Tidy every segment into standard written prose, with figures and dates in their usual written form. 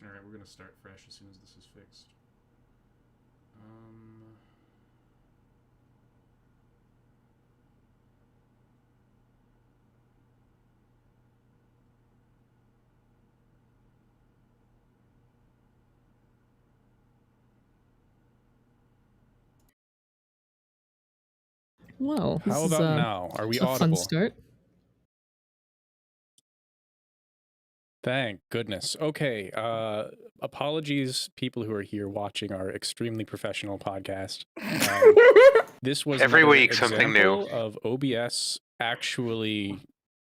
Alright, we're gonna start fresh as soon as this is fixed. Well, How about now? Are we a audible? fun start. Thank goodness. Okay. Apologies, people who are here watching our extremely professional podcast. This was Every another week something new example of OBS actually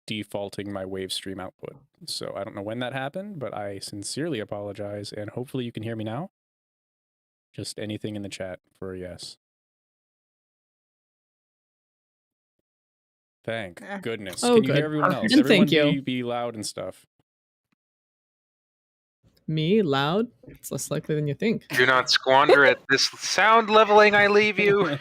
defaulting my wave stream output. So I don't know when that happened, but I sincerely apologize, and hopefully you can hear me now. Just anything in the chat for a yes. Thank goodness. Oh, Can you good. hear everyone else? And Everyone thank you. be loud and stuff. Me? Loud? It's less likely than you think. Do not squander at this sound leveling I leave you.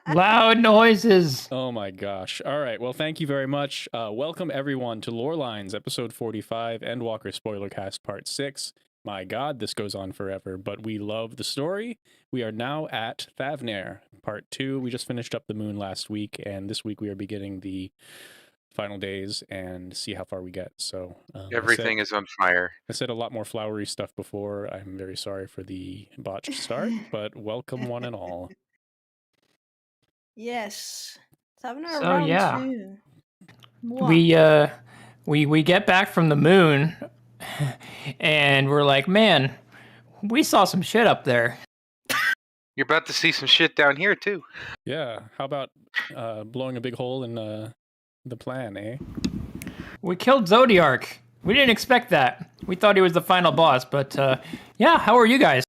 Loud noises. Oh my gosh. All right. Well, thank you very much. Welcome everyone to Lorelines, episode 45, Endwalker Spoilercast part 6. My god, this goes on forever, but we love the story. We are now at Thavnair, part 2. We just finished up the moon last week, and this week we are beginning the final days and see how far we get. So Everything is on fire. I said a lot more flowery stuff before. I'm very sorry for the botched start, but welcome one and all. Yes. Thavnair So, round yeah. 2. We get back from the moon and we're like, man, we saw some shit up there. You're about to see some shit down here too. Yeah. How about blowing a big hole in the plan, eh? We killed Zodiark. We didn't expect that. We thought he was the final boss, but yeah, how are you guys?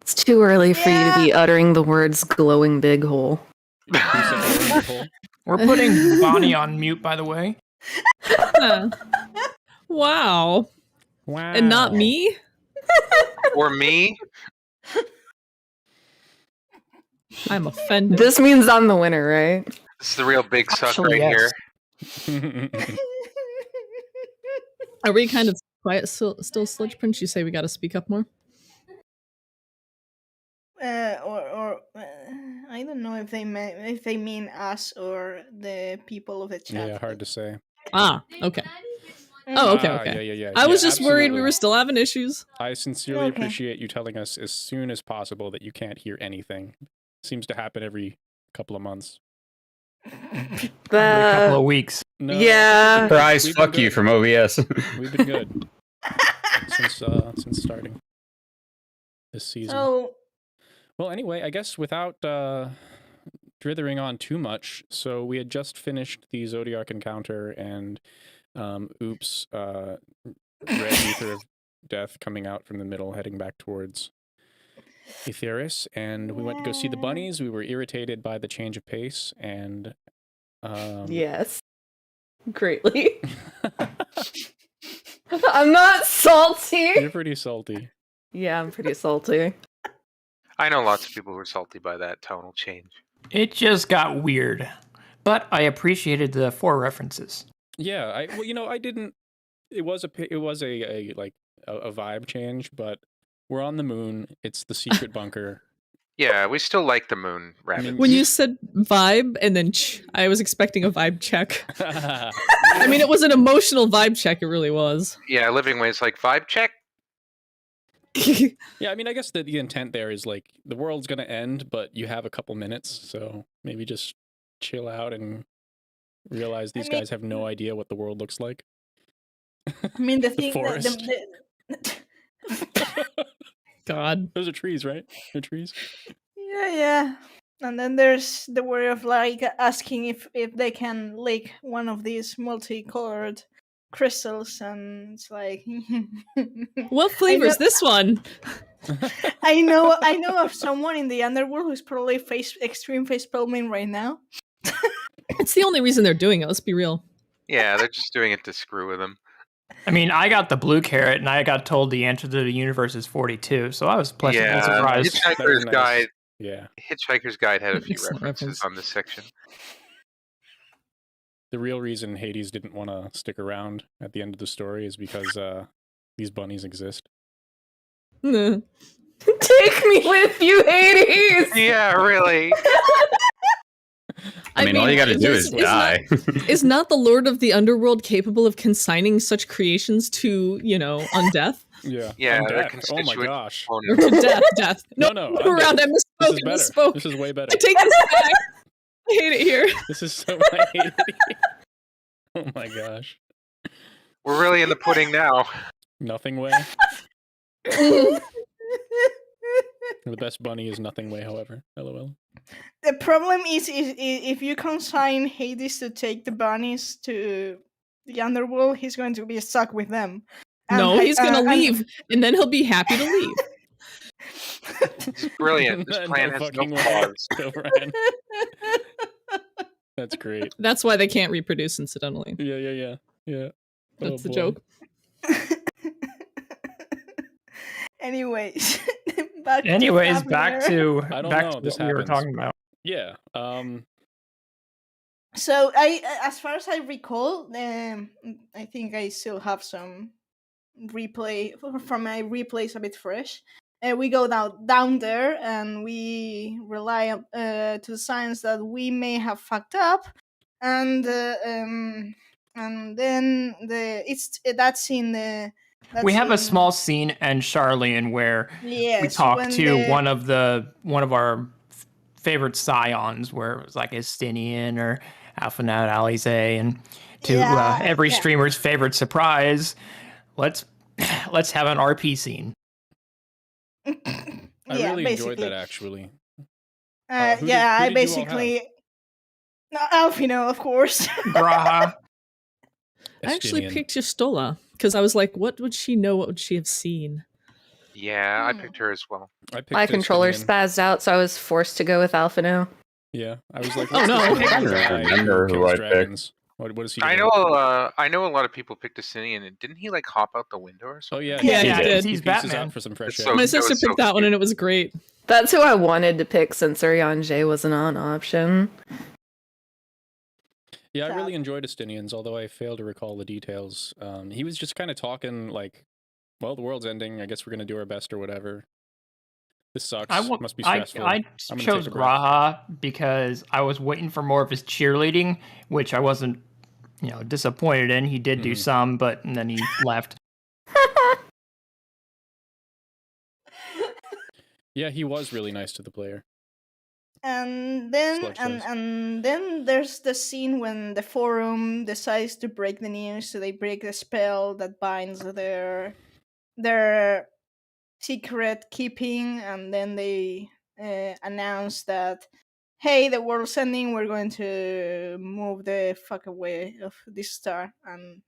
It's too early for you to be uttering the words glowing big hole. We're putting Bonnie on mute, by the way. Wow. Wow. And not me? Or me. I'm offended. This means I'm the winner, right? This is the real big suck Actually, right yes. here. Are we kind of quiet still, Sludge Prince? You say we gotta speak up more? I don't know if they mean us or the people of the chat. Yeah, hard to say. Ah, okay. Oh, okay, Ah, okay. yeah. I was just worried we absolutely. were still having issues. I sincerely Okay. appreciate you telling us as soon as possible that you can't hear anything. Seems to happen every couple of months. Every couple of weeks. No, Yeah. Surprise, we've been fuck you good. from OBS. We've been good since starting this season. So, Well, anyway, I guess without drithering on too much, so we had just finished the Zodiark encounter and oops, Red Ether of Death coming out from the middle, heading back towards Aetheris, and we went to go see the bunnies. We were irritated by the change of pace, and Yes. Greatly. I'm not salty. you're pretty salty. Yeah, I'm pretty salty. I know lots of people who are salty by that tonal change. It just got weird. But I appreciated the 4 references. Yeah, I didn't. It was a vibe change, but we're on the moon. It's the secret bunker. Yeah, we still like the moon I rabbits. mean, When you said vibe and then I was expecting a vibe check. I mean, it was an emotional vibe check, it really was. Yeah, Living Ways like vibe check. Yeah, I mean, I guess the intent there is like the world's gonna end, but you have a couple minutes, so maybe just chill out and realize these guys have no idea what the world looks like. I mean, the thing... forest. God. Those are trees, right? They're trees. Yeah. And then there's the worry of like asking if they can lick one of these multicolored crystals, and it's like... What flavor is this one? I know of someone in the underworld who's probably extreme face palming right now. It's the only reason they're doing it, let's be real. Yeah, they're just doing it to screw with them. I mean, I got the blue carrot, and I got told the answer to the universe is 42, so I was pleasantly surprised. Hitchhiker's nice. Guide. Yeah. Hitchhiker's Guide had a few Excellent references reference. on this section. the real reason Hades didn't want to stick around at the end of the story is because these bunnies exist. Nah. Take me with you, Hades. Yeah, really. I mean, all you got to do is die. Is not the Lord of the Underworld capable of consigning such creations to, on death? Yeah. Yeah, on they're death. Oh my constituent gosh. Or components. to death. No, Around. I this misspoke. is better. Misspoke. This is way better. I take this back. I hate it here. This is so I hate it here. Oh my gosh. We're really in the pudding now. Nothing way. The best bunny is nothing way, however. LOL. The problem is if you consign Hades to take the bunnies to the underworld, he's going to be stuck with them. No, he's gonna leave, and then he'll be happy to leave. It's brilliant. This plan has no fucking way. flaws. Go, Ryan. That's great. That's why they can't reproduce, incidentally. Yeah. That's the boy. joke. Anyways, Back Fafnir. to I don't back know, to this what we were happens. talking about. Yeah. So as far as I recall, I think I still have some replay from my replays a bit fresh. We go down there and we rely to the signs that we may have fucked up, and then that's in the. We have a small scene in Charlene where yes, we talk when to the- one of our favorite scions, where it was like Estinian or Alphanat Alize, and to Yeah, every yeah. streamer's favorite surprise, let's have an RP scene. I yeah, really basically. enjoyed that, actually. Who Yeah, did- who I did you all basically. No, Alfino, of course. Graha. I actually Estinian. picked Yastola because I was like, what would she know? What would she have seen? Yeah, I picked her as well. I picked My controller Estinian. spazzed out, so I was forced to go with Alphino. Yeah, I was like, Oh, no. what's this I don't guy remember who kills I picked. dragons? What is he I doing? know. I know a lot of people picked Estinian, and didn't he like hop out the window or Oh something? yeah, Yeah, he he did. did. He He's pieces Batman. out for some fresh It's air. so- My that sister was so picked that one, cute. and it was great. That's who I wanted to pick since Urianger wasn't an option. Yeah, I Sad. really enjoyed Estinians, although I fail to recall the details. He was just kind of talking like, well, the world's ending. I guess we're going to do our best or whatever. This sucks. Must be stressful. Oh, I I'm gonna chose take a breath. Graha because I was waiting for more of his cheerleading, which I wasn't, disappointed in. He did do Mhm. some, but then he left. Yeah, he was really nice to the player. And then Sludge and, fest. and then there's the scene when the forum decides to break the news, so they break the spell that binds their secret keeping, and then they announce that, hey, the world's ending, we're going to move the fuck away of this star. And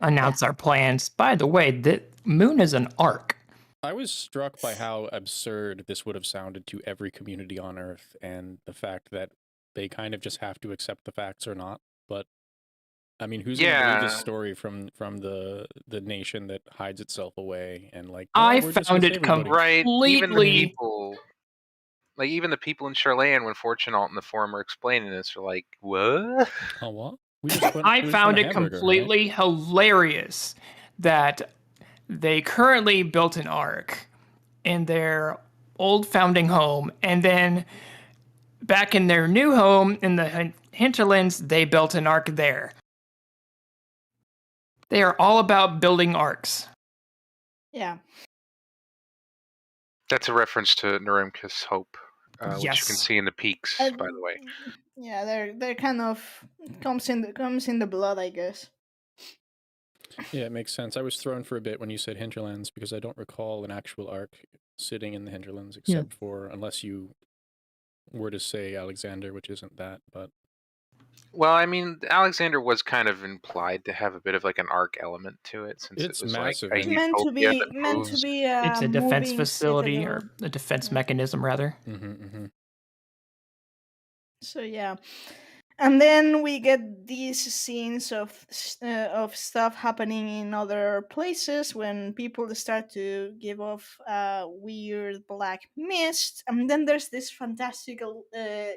Announce our plans. By the way, the moon is an arc. I was struck by how absurd this would have sounded to every community on Earth, and the fact that they kind of just have to accept the facts or not. But I mean, who's going to believe this Yeah. story from the nation that hides itself away and like? I we're just found gonna it save everybody." Right. Even the Completely- people, even the people in Charlene, when Fortunaut in the forum are explaining this, are like, "What?" Oh what? We just went- we I just found went a it hamburger, right? completely hilarious that they currently built an ark in their old founding home, and then back in their new home in the hinterlands, they built an ark there. They are all about building arcs. yeah. That's a reference to Narumka's Hope, which you can Yes. see in the peaks, by the way. Yeah, they're kind of comes in the blood, I guess. Yeah, it makes sense. I was thrown for a bit when you said hinterlands because I don't recall an actual arc sitting in the hinterlands except for unless you were to say Alexander, which isn't that, but Well, I mean, Alexander was kind of implied to have a bit of like an arc element to it, since It's it was massive, like It's a It's meant to utopia be that moves. It's a defense moving facility citadel. or a defense mechanism, rather. mm-hmm. So yeah, And then we get these scenes of stuff happening in other places when people start to give off weird black mist. And then there's this fantastical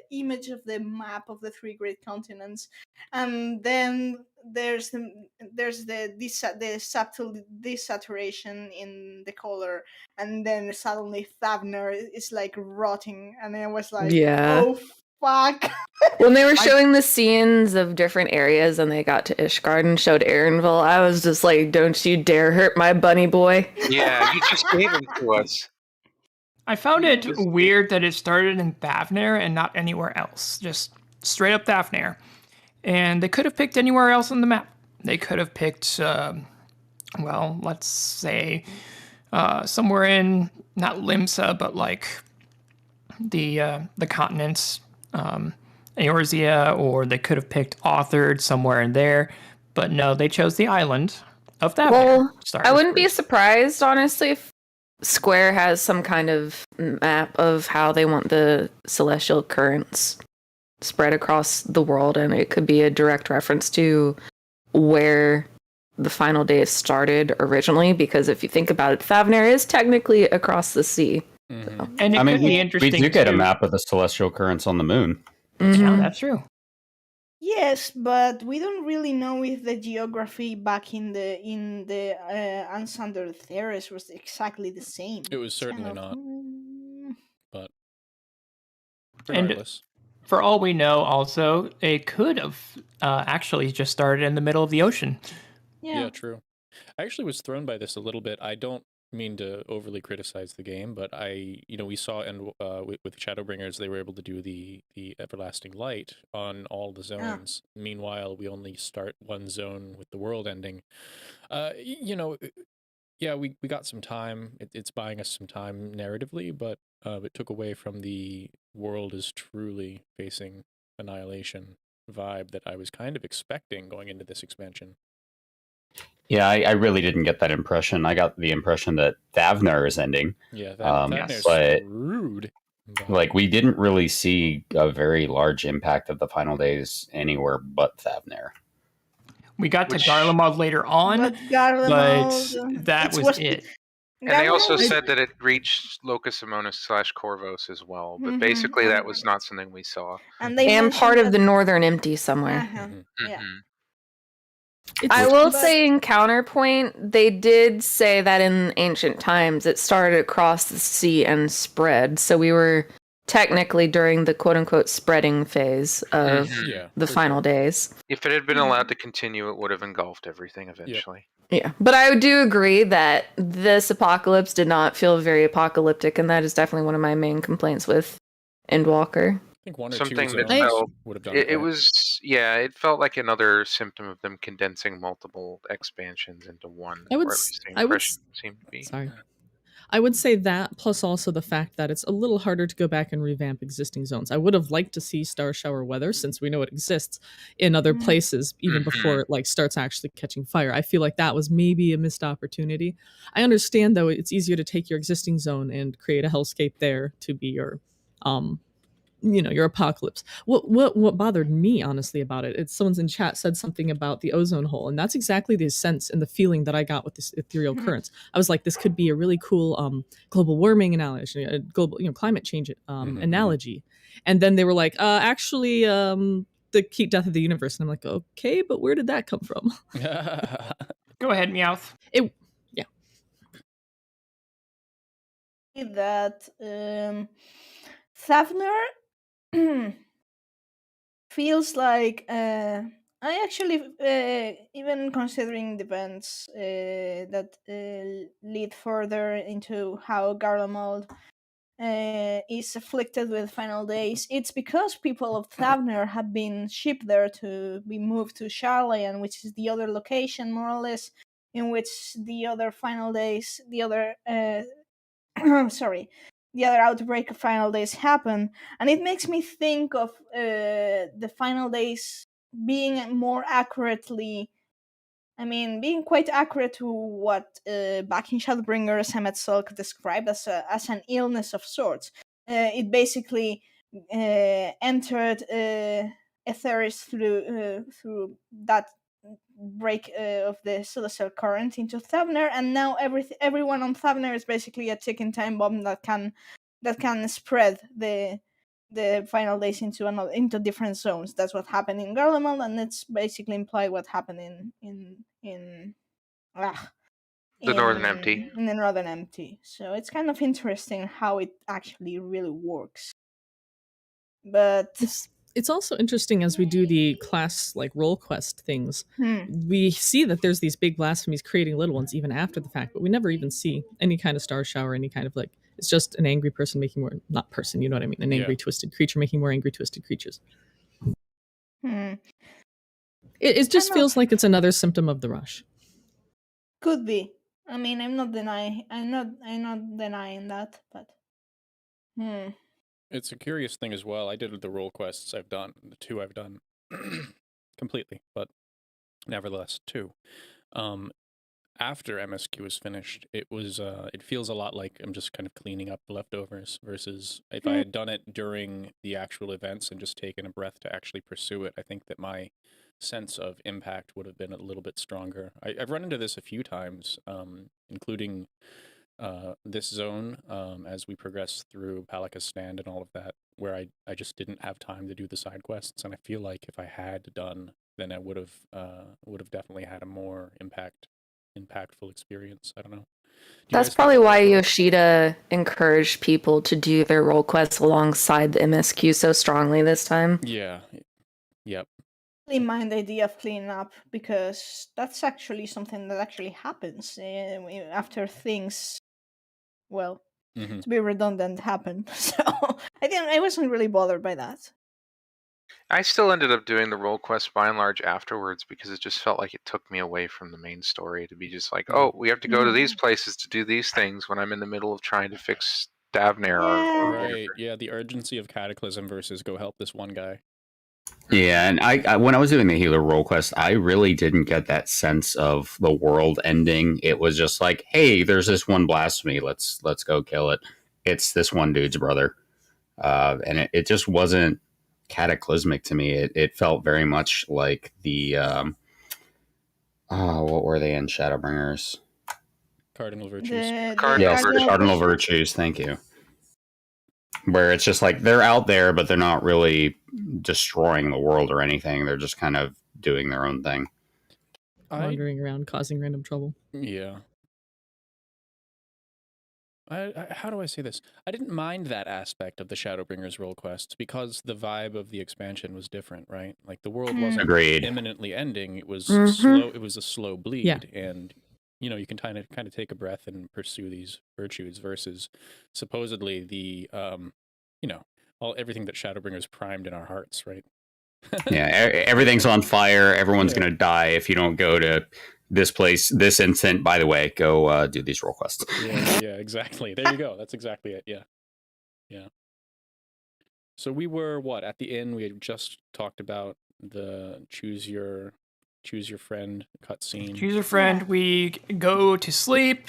image of the map of the three great continents. And then there's the subtle desaturation in the color. And then suddenly Thavner is like rotting. And I was like, Yeah. oh, fuck. When they were showing the scenes of different areas and they got to Ishgard and showed Aaronville, I was just like, don't you dare hurt my bunny boy. Yeah, you just gave him to us. I found it weird that it started in Thavner and not anywhere else. Just straight up Thavner. And they could have picked anywhere else on the map. They could have picked, well, let's say somewhere in, not Limsa, but like the continents, Eorzea, or they could have picked Authored somewhere in there. But no, they chose the island of Thavner. Well, I wouldn't be surprised, honestly, if Square has some kind of map of how they want the celestial currents spread across the world, and it could be a direct reference to where the final days started originally, because if you think about it, Thavner is technically across the sea. Mhm. So. And it could be interesting. We do get a too. map of the celestial currents on the moon. Yeah, Mhm. that's true. Yes, but we don't really know if the geography back in the Unsundered Theris was exactly the same. It was It's kind certainly of, not. But And- regardless. For all we know, also, it could have actually just started in the middle of the ocean. Yeah, true. I actually was thrown by this a little bit. I don't mean to overly criticize the game, but we saw with Shadowbringers, they were able to do the everlasting light on all the zones. Meanwhile, we only start one zone with the world ending. Yeah, we got some time. It's buying us some time narratively, but it took away from the world is truly facing annihilation vibe that I was kind of expecting going into this expansion. Yeah, I really didn't get that impression. I got the impression that Thavner is ending. Yeah, Yes. that's But- rude. Like, we didn't really see a very large impact of the final days anywhere but Thavner. We got Which- to Garlemald later on, But but Garlemald, that it was it. And they also Garlemald- said that it reached Locus Amonis / Corvos as well, but Mhm. basically that was not something we saw. and they And mentioned part of that- the northern empty somewhere. Uh-huh, yeah. Mhm. I will But- say, in counterpoint, they did say that in ancient times it started across the sea and spread. So we were technically during the quote-unquote spreading phase of Mhm. Yeah, the for final sure. days. If it had been allowed to continue, it would have engulfed everything eventually. Yeah, but I do agree that this apocalypse did not feel very apocalyptic, and that is definitely one of my main complaints with Endwalker. I think one or Something two that zones felt- would have done It okay. was, yeah, it felt like another symptom of them condensing multiple expansions into one. I would or at s- least the I would impression seemed to be. Sorry. I would say that, plus also the fact that it's a little harder to go back and revamp existing zones. I would have liked to see Star Shower Weather, since we know it exists in other places, even before it like starts actually catching fire. I feel like that was maybe a missed opportunity. I understand, though, it's easier to take your existing zone and create a hellscape there to be your your apocalypse. What bothered me honestly about it, it's someone's in chat said something about the ozone hole, and that's exactly the sense and the feeling that I got with this ethereal currents. I was like, this could be a really cool global warming analogy, a global climate change analogy. And then they were like, actually the heat death of the universe, and I'm like, okay, but where did that come from? Go ahead, Meowth. That Thavner feels like I actually even considering the events that lead further into how Garlemald is afflicted with final days. It's because people of Thavner have been shipped there to be moved to Sharlayan, which is the other location, more or less, in which the other final days, the other the other outbreak of final days happen. And it makes me think of the final days being being quite accurate to what back in Shadowbringers Emmet Sulk described as an illness of sorts. It basically entered ethers through that break of the celestial current into Thavner, and now everyone on Thavner is basically a ticking time bomb that can spread the final days into different zones. That's what happened in Garlemald, and it's basically implied what happened in The Northern Empty. In the Northern Empty. So it's kind of interesting how it actually really works. But it's also interesting as we do the class like role quest things. We see that there's these big blasphemies creating little ones even after the fact, but we never even see any kind of star shower, any kind of like, it's just an angry person making more, not person, you know what I mean, an angry twisted creature making more angry twisted creatures. It just feels like it's another symptom of the rush. Could be. I mean, I'm not denying that, but It's a curious thing as well. I did the role quests I've done, the 2 I've done completely, but nevertheless 2. After MSQ was finished, it feels a lot like I'm just kind of cleaning up the leftovers versus if I had done it during the actual events and just taken a breath to actually pursue it. I think that my sense of impact would have been a little bit stronger. I've run into this a few times, including this zone as we progress through Palaka's Stand and all of that, where I just didn't have time to do the side quests, and I feel like if I had done, then I would have definitely had a more impactful experience. I don't know. That's probably why Yoshida encouraged people to do their role quests alongside the MSQ so strongly this time. Yeah. Yep. I really mind the idea of cleaning up, because that's actually something that actually happens after things, well, to be redundant, happen. So I wasn't really bothered by that. I still ended up doing the role quest by and large afterwards, because it just felt like it took me away from the main story to be just like, oh, we have to go to these places to do these things when I'm in the middle of trying to fix Davner. Right, yeah, the urgency of Cataclysm versus go help this one guy. Yeah, and I when I was doing the healer role quest, I really didn't get that sense of the world ending. It was just like, hey, there's this one blasphemy, let's go kill it. It's this one dude's brother. And it just wasn't cataclysmic to me. It felt very much like the what were they in Shadowbringers? Cardinal Virtues. Cardinal Virtues, thank you. Where it's just like they're out there, but they're not really destroying the world or anything. They're just kind of doing their own thing. Wandering around, causing random trouble. Yeah. How do I say this? I didn't mind that aspect of the Shadowbringers role quests because the vibe of the expansion was different, right? Like the world wasn't imminently ending. It was slow. It was a slow bleed, and you can kind of take a breath and pursue these virtues versus supposedly the everything that Shadowbringers primed in our hearts, right? Yeah, everything's on fire. Everyone's gonna die if you don't go to this place, this instant. By the way, go do these role quests. Yeah, exactly. There you go. That's exactly it. Yeah. So we were at the inn? We had just talked about the choose your friend cutscene. Choose your friend. We go to sleep.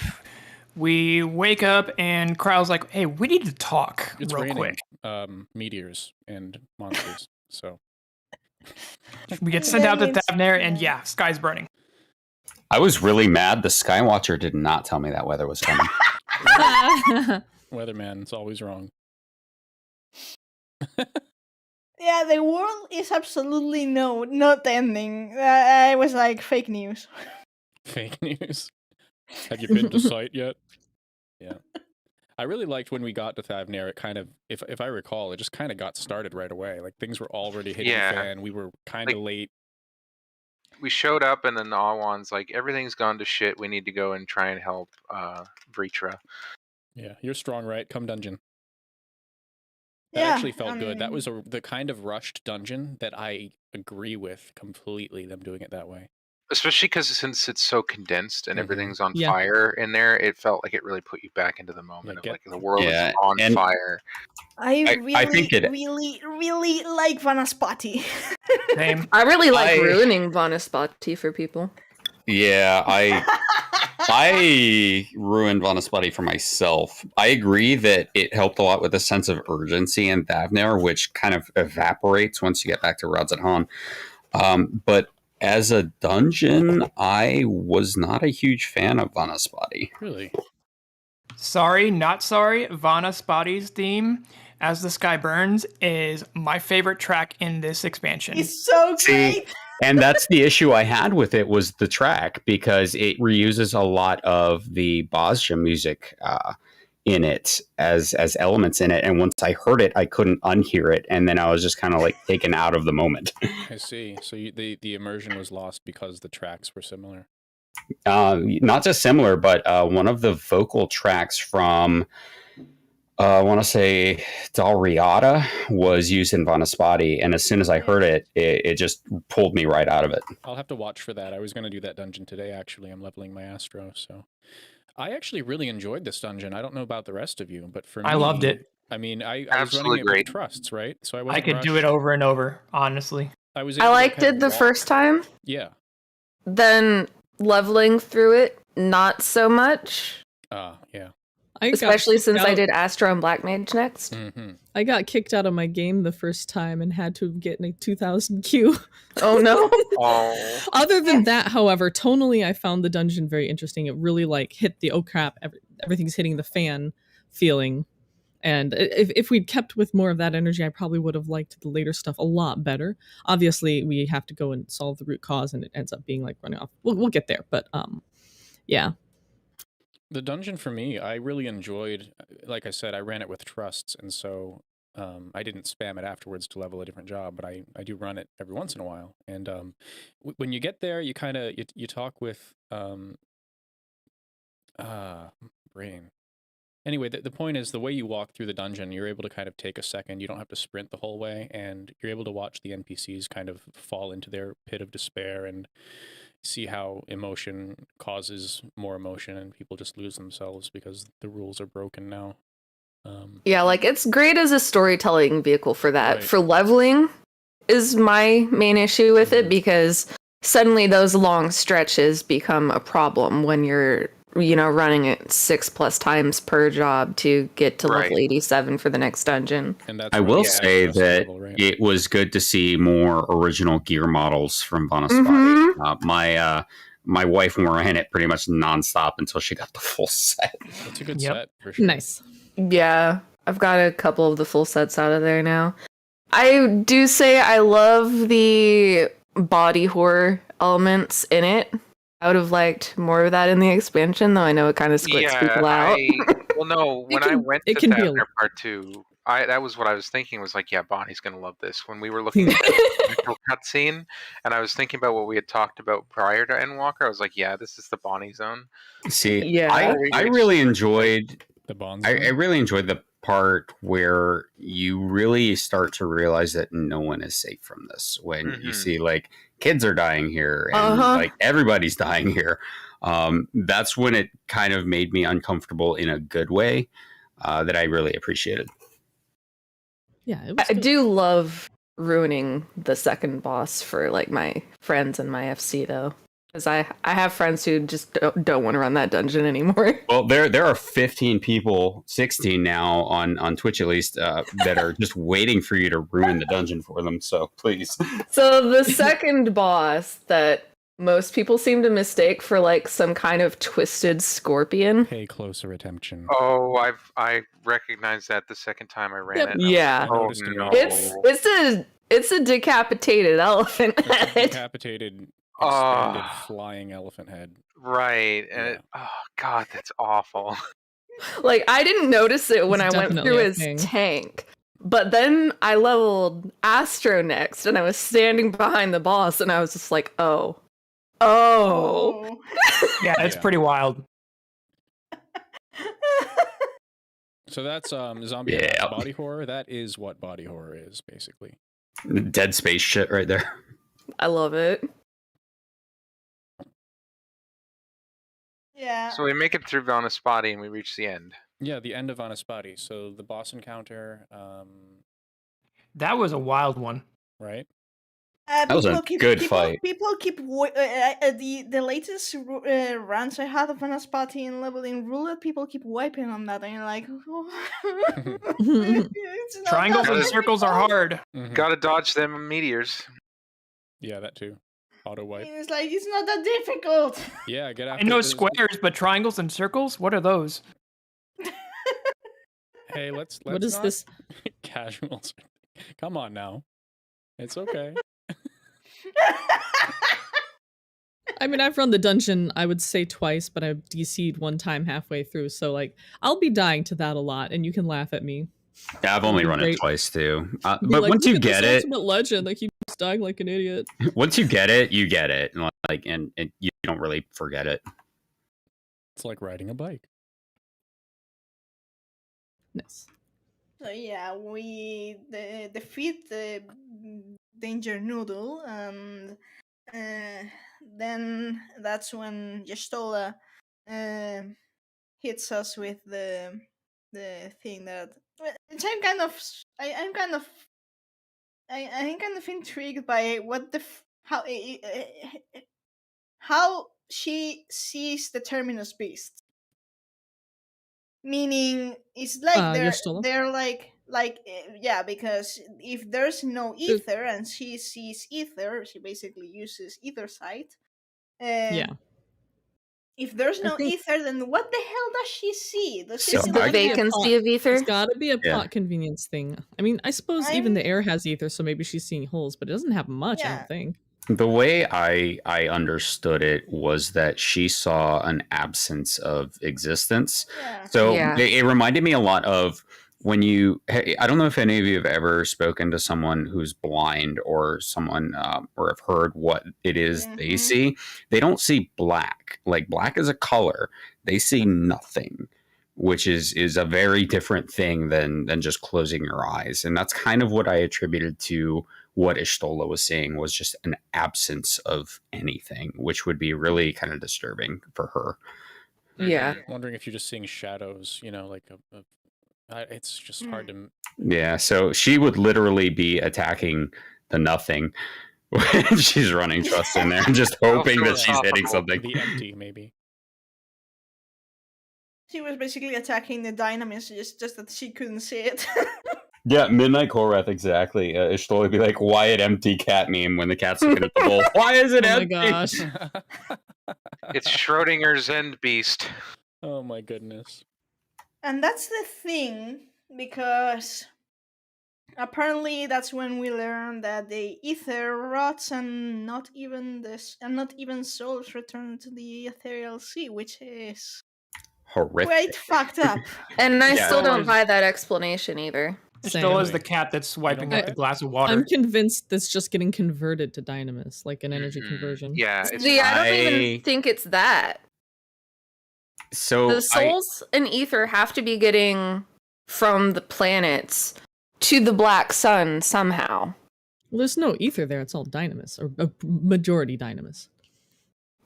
We wake up and Kryle's like, "Hey, we need to talk real quick." Meteors and monsters. So we get sent out to Thavner, and sky's burning. I was really mad. The Skywatcher did not tell me that weather was coming. Weatherman, it's always wrong. Yeah, the world is absolutely not ending. I was like, fake news. Fake news. Have you been to site yet? Yeah. I really liked when we got to Thavner. It kind of, if I recall, it just kind of got started right away. Like things were already hitting the fan. We were kind of late. We showed up, and then the Awan's like, everything's gone to shit. We need to go and try and help Vritra. Yeah, you're strong, right? Come dungeon. That actually felt good. That was the kind of rushed dungeon that I agree with completely, them doing it that way. Especially because since it's so condensed and everything's on fire in there, it felt like it really put you back into the moment of like the world is on fire. I really like Vanaspati. Same. I really like ruining Vanaspati for people. Yeah, I ruined Vanaspati for myself. I agree that it helped a lot with the sense of urgency in Thavnir, which kind of evaporates once you get back to Rods at Han. But as a dungeon, I was not a huge fan of Vanaspati. Really? Sorry, not sorry. Vanaspati's theme, As the Sky Burns, is my favorite track in this expansion. It's so See, great. and that's the issue I had with it was the track, because it reuses a lot of the Bosja music in it as elements in it. And once I heard it, I couldn't unhear it. And then I was just kind of like taken out of the moment. I see. So the immersion was lost because the tracks were similar. Not just similar, but one of the vocal tracks from I want to say Dalriada was used in Vanaspati, and as soon as I heard it, it just pulled me right out of it. I'll have to watch for that. I was going to do that dungeon today, actually. I'm leveling my Astro, so... I actually really enjoyed this dungeon. I don't know about the rest of you, but for me... I loved it. I mean, I was Absolutely running it great. with trusts, right? So I could do it over and over, honestly. I was. I liked it the first time. Yeah. Then leveling through it, not so much. Yeah. Especially since I did Astro and Black Mage next. Mm-hmm. I got kicked out of my game the first time and had to get a 2000 Q. Oh no. Oh. Other than that, however, tonally I found the dungeon very interesting. It really like hit the oh crap, everything's hitting the fan feeling. And if we'd kept with more of that energy, I probably would have liked the later stuff a lot better. Obviously, we have to go and solve the root cause, and it ends up being like running off. We'll get there, but yeah. The dungeon for me, I really enjoyed. Like I said, I ran it with trusts, and so I didn't spam it afterwards to level a different job, but I do run it every once in a while. And when you get there, you kind of you talk with brain. Anyway, the point is the way you walk through the dungeon, you're able to kind of take a second. You don't have to sprint the whole way, and you're able to watch the NPCs kind of fall into their pit of despair and see how emotion causes more emotion, and people just lose themselves because the rules are broken now. Yeah, like it's great as a storytelling vehicle for that. Right. For leveling is my main issue with it, because suddenly those long stretches become a problem when you're running it 6+ times per job to get to level 87 for the next dungeon. And that's I where will the say stress that level, right? it was good to see more original gear models from Vanaspati. My wife ran it pretty much nonstop until she got the full set. It's a good set for sure. Nice. Yeah, I've got a couple of the full sets out of there now. I do say I love the body horror elements in it. I would have liked more of that in the expansion, though I know it kind of splits people out. Well, no, when I went to Thavnir Part 2, that was what I was thinking, was like, yeah, Bonnie's going to love this. When we were looking at the cutscene, and I was thinking about what we had talked about prior to Endwalker, I was like, yeah, this is the Bonnie zone. See, Yeah. I really enjoyed The bonds. I really enjoyed the part where you really start to realize that no one is safe from this. When you see like kids are dying here and like everybody's dying here, that's when it kind of made me uncomfortable in a good way that I really appreciated. Yeah, it was I do love ruining the second boss for like my friends and my FC though. Because I have friends who just don't want to run that dungeon anymore. Well, there are 15 people, 16 now on Twitch at least, that are just waiting for you to ruin the dungeon for them. So please. So the second boss that most people seem to mistake for like some kind of twisted scorpion. Pay closer attention. Oh, I recognized that the second time I ran it. Yeah, Oh, no. it's a decapitated elephant head. Decapitated, expanded, flying elephant head. Right, and oh god, that's awful. Like I didn't notice it when It's I went definitely through a his thing. tank. But then I leveled Astro next, and I was standing behind the boss, and I was just like, oh. Yeah, it's Yeah. pretty wild. So that's zombie Yeah. body horror. That is what body horror is, basically. Dead Space shit right there. I love it. Yeah. So we make it through Vanaspati and we reach the end. Yeah, the end of Vanaspati. So the boss encounter, That was a wild one. right? That was a good fight. People keep the latest runs I had of Vanaspati and leveling roulette. People keep wiping on that, and you're like, it's not Triangles that and circles are difficult. hard. Mhm. Gotta dodge them meteors. Yeah, that too. Auto wipe. It's like it's not that difficult. Yeah, get I after know this- squares, but triangles and circles? What are those? Hey, let's What is not this? casuals. Come on now. It's okay. I mean, I've run the dungeon, I would say twice, but I've DC'd one time halfway through. So, like, I'll be dying to that a lot, and you can laugh at me. Yeah, I've only Be run it great. twice too. Be But like, once "Look you at this get it, ultimate legend, I keep dying like an idiot. once you get it, you get it. And you don't really forget it. It's like riding a bike. Nice. So yeah, we defeat the danger noodle, and then that's when Yestola hits us with the thing that which I'm kind of I'm kind of intrigued by what the how she sees the terminus beast. Meaning, it's like Yestola? they're like yeah, because if there's no ether and she sees ether, she basically uses ether sight. Yeah. If there's I no think- ether, then what the hell does she see? Does she So see The I- like vacancy of ether. It's gotta be a Yeah. plot convenience thing. I mean, I suppose even the I'm- air has ether, so maybe she's seeing holes, but it doesn't have much, I Yeah. don't think. The way I understood it was that she saw an absence of existence. yeah. So Yeah. it reminded me a lot of when you. I don't know if any of you have ever spoken to someone who's blind or someone or have heard what it is they Mhm. see. They don't see black. Like black is a color. They see nothing, which is a very different thing than just closing your eyes. And that's kind of what I attributed to what Ishtola was saying, was just an absence of anything, which would be really kind of disturbing for her. Yeah. Wondering if you're just seeing shadows, like it's just hard to. Yeah, so she would literally be attacking the nothing when she's running trust in there and just hoping that she's hitting something. The empty, maybe. She was basically attacking the dynamis, just that she couldn't see it. Yeah, Midnight Korath, exactly. Ishtola would be like, Wyatt empty cat meme when the cat's looking at the bowl. Why is it Oh my empty? gosh. It's Schrodinger's end beast. Oh my goodness. And that's the thing, because apparently that's when we learn that the ether rots and not even souls return to the ethereal sea, which is Horrific. quite fucked up. And I Yeah. still don't Always- buy that explanation either. Same. Still is the cat that's wiping don't up buy the it? glass of water. I'm convinced that's just getting converted to dynamis, like an energy Mhm. conversion. Yeah, it's See, I don't I- even think it's that. So The souls and ether have to be getting from the planets to the black sun somehow. Well, there's no ether there, it's all dynamis, or a majority dynamis.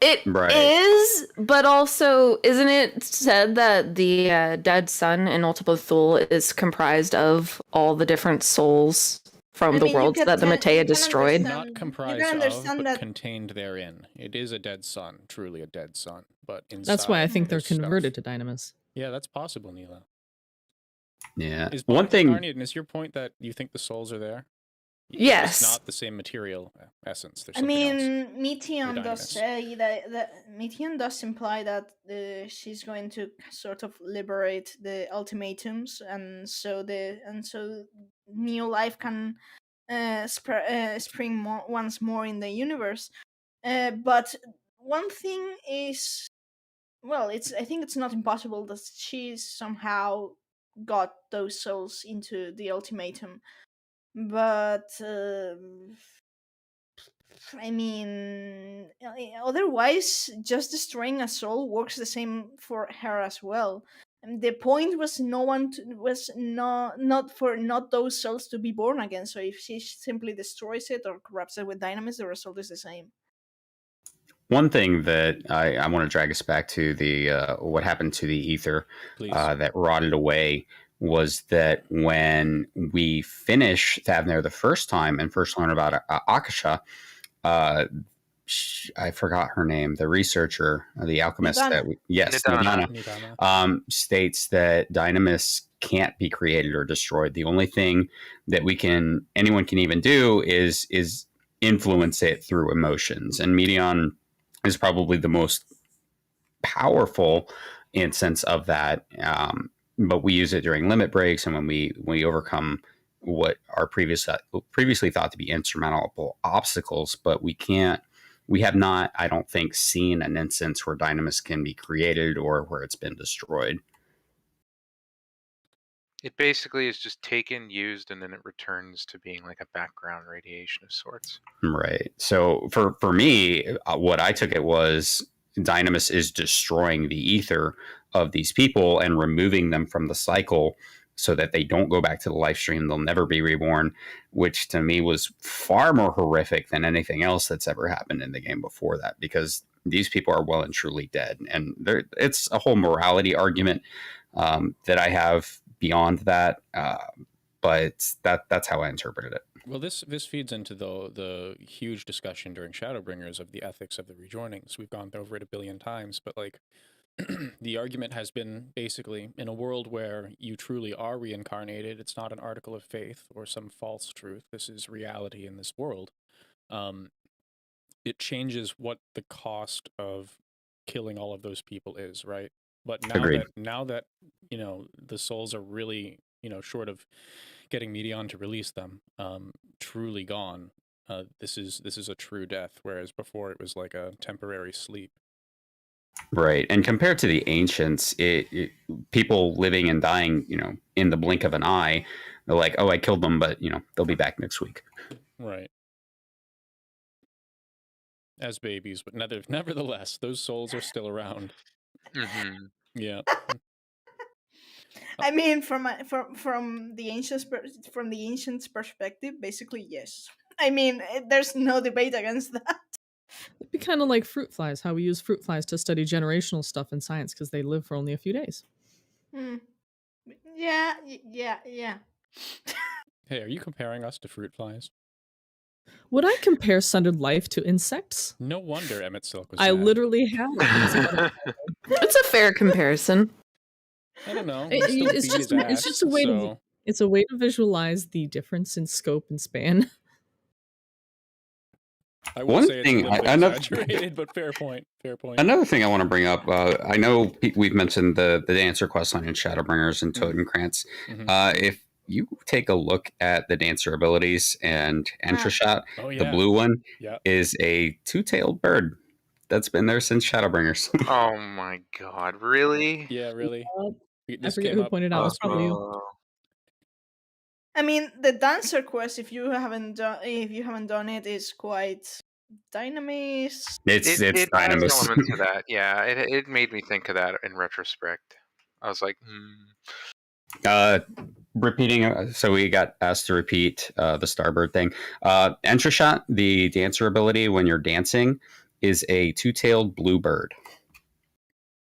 It is, Right. but also, isn't it said that the dead sun in Ultima Thule is comprised of all the different souls from I the mean, you worlds can- that the you Matea can destroyed? understand- Not comprised you can of, understand but that contained therein. It is a dead sun, truly a dead sun. But inside, That's why I think they're there's stuff. converted to dynamis. Yeah, that's possible, Neela. yeah. Is One thing. Arnian, is your point that you think the souls are there? Yes. It's not the same material essence. There's I something else. mean, Meteon Your does dynamis. say that Meteon does imply that she's going to sort of liberate the ultimatums, and so new life can spring once more in the universe. But one thing is, well, I think it's not impossible that she somehow got those souls into the ultimatum, but. I mean, otherwise, just destroying a soul works the same for her as well. And the point was not those souls to be born again. So if she simply destroys it or corrupts it with dynamis, the result is the same. One thing that I want to drag us back to the what happened to the ether Please. that rotted away was that when we finish Thavner the first time and first learn about Akasha, I forgot her name, the researcher, the alchemist Nidana. Nidana, states that Dynamis can't be created or destroyed. The only thing that anyone can even do is influence it through emotions. And Medion is probably the most powerful instance of that. But we use it during limit breaks and when we overcome what are previously thought to be insurmountable obstacles, but we have not, I don't think, seen an instance where Dynamis can be created or where it's been destroyed. It basically is just taken, used, and then it returns to being like a background radiation of sorts. Right. So for me, what I took it was Dynamis is destroying the ether of these people and removing them from the cycle so that they don't go back to the life stream. They'll never be reborn, which to me was far more horrific than anything else that's ever happened in the game before that, because these people are well and truly dead. And it's a whole morality argument that I have beyond that. But that's how I interpreted it. Well, this feeds into the huge discussion during Shadowbringers of the ethics of the rejoinings. We've gone over it a billion times, but like the argument has been basically in a world where you truly are reincarnated, it's not an article of faith or some false truth. This is reality in this world. It changes what the cost of killing all of those people is, right? But now that the souls are really short of getting Medion to release them, truly gone. This is a true death, whereas before it was like a temporary sleep. Right, and compared to the ancients, people living and dying, in the blink of an eye, they're like, "Oh, I killed them, but they'll be back next week." Right. As babies, but nevertheless, those souls are still around. Mm-hmm. Yeah. I mean, from the ancients' perspective, basically yes. I mean, there's no debate against that. It'd be kind of like fruit flies, how we use fruit flies to study generational stuff in science because they live for only a few days. Yeah. Hey, are you comparing us to fruit flies? Would I compare Sundered Life to insects? No wonder Emmett Silk was I sad. literally have. It's a fair comparison. I don't know. It's just a way to. It's a way to visualize the difference in scope and span. I will say it's a little bit exaggerated, but fair point. Fair point. Another thing I want to bring up, I know we've mentioned the Dancer questline in Shadowbringers and Totenkrantz. If you take a look at the Dancer abilities and Entreshot, the blue one is a two-tailed bird that's been there since Shadowbringers. Oh my god, really? Yeah, really. I forget who pointed out. It was probably you. I mean, the Dancer quest, if you haven't done it, is quite dynamic. It Dynamis. has elements of that. Yeah, it made me think of that in retrospect. I was like, repeating, so we got asked to repeat the Starbird thing. Entreshot, the Dancer ability when you're dancing, is a two-tailed bluebird.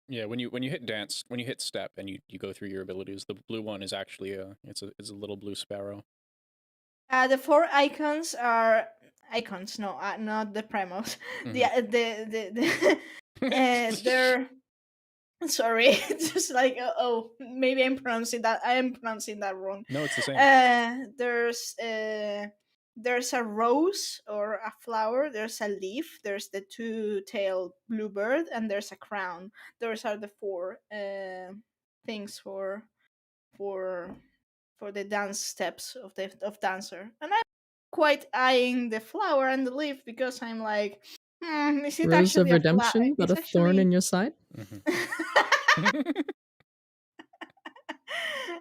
Yeah, when you hit step and you go through your abilities, the blue one is actually it's a little blue sparrow. The 4 icons are icons, no, not the primos. They're sorry, it's just like maybe I'm pronouncing that wrong. No, it's the same. There's a rose or a flower, there's a leaf, there's the two-tailed bluebird, and there's a crown. Those are the 4 things for the dance steps of Dancer. And I'm quite eyeing the flower and the leaf because I'm like, is it Rose actually of Redemption, but a thorn in your side?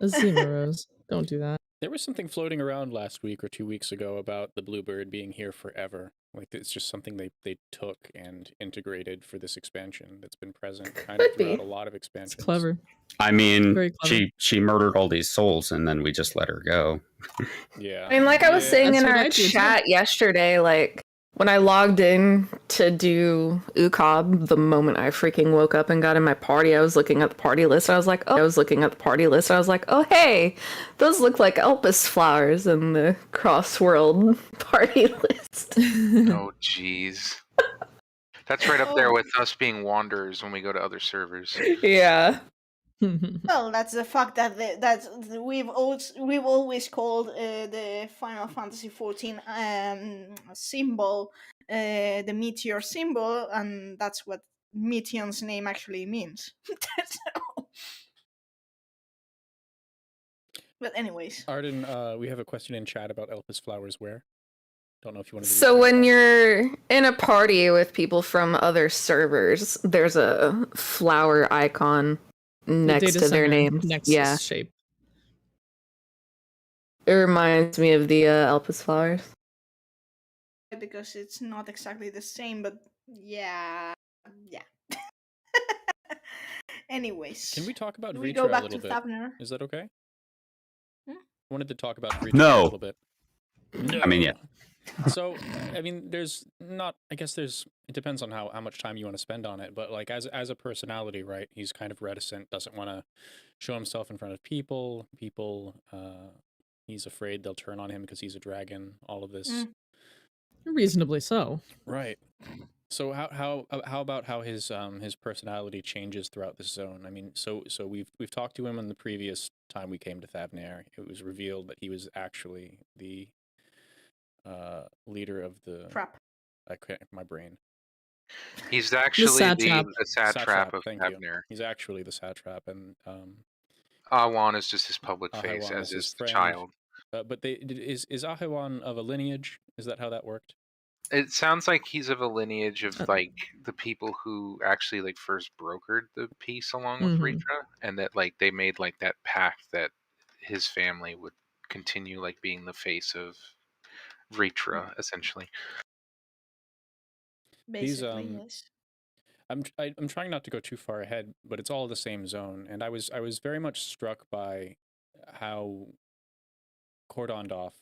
Azima Rose. Don't do that. There was something floating around last week or 2 weeks ago about the bluebird being here forever. Like it's just something they took and integrated for this expansion that's been present kind of throughout a lot of expansions. It's clever. I mean, she murdered all these souls and then we just let her go. Yeah. I mean, like I was saying in our chat yesterday, like When I logged in to do UCOB, the moment I freaking woke up and got in my party, I was looking at the party list. I was like, oh, hey, those look like Elpis flowers in the cross-world party list. Oh, jeez. That's right up there Oh. with us being wanderers when we go to other servers. Yeah. Well, that's the fact that we've always called the Final Fantasy XIV symbol the meteor symbol, and that's what Meteon's name actually means. So- But anyways, Arden, we have a question in chat about Elpis flowers. Where? Don't know if you want to. So when you're in a party with people from other servers, there's a flower icon next to their names. Nexus shape. It reminds me of the Elpis flowers. because it's not exactly the same, but yeah. Anyways, Can we talk about we Vritra go a back little to bit? Thavner? Is that okay? Hmm? I wanted to talk about Vritra No. a little bit. No. I mean, yeah. So, I mean, there's not. I guess there's. It depends on how much time you want to spend on it. But like as a personality, right? He's kind of reticent. Doesn't want to show himself in front of people. He's afraid they'll turn on him because he's a dragon. All of this. Reasonably so. Right. So how about how his personality changes throughout this zone? I mean, so we've talked to him on the previous time we came to Thavnair. It was revealed that he was actually the leader of the Trap. I can't my brain. He's actually satrap. the satrap of Thank you. Thavnair. He's actually the satrap, and Awan is just his public face, Ahiwan as is his is the friend. child. But is Ahiwan of a lineage? Is that how that worked? It sounds like he's of a lineage of like the people who actually like first brokered the peace along with Ritra, and that like they made like that pact that his family would continue like being the face of Ritra, essentially. Basically, yes. I'm trying not to go too far ahead, but it's all the same zone, and I was very much struck by how cordoned off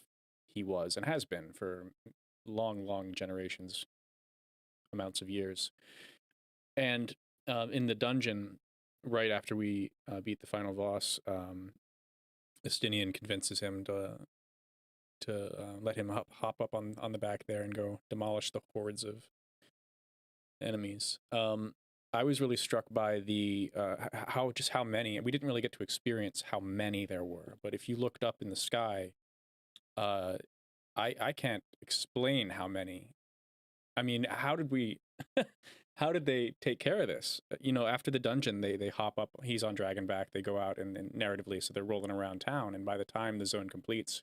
he was and has been for long generations, amounts of years. And in the dungeon, right after we beat the final boss, Estinian convinces him to let him hop up on the back there and go demolish the hordes of enemies. I was really struck by the how many. We didn't really get to experience how many there were, but if you looked up in the sky, I can't explain how many. I mean, how did we? How did they take care of this? You know, after the dungeon, they hop up. He's on Dragonback. They go out and narratively, so they're rolling around town. And by the time the zone completes,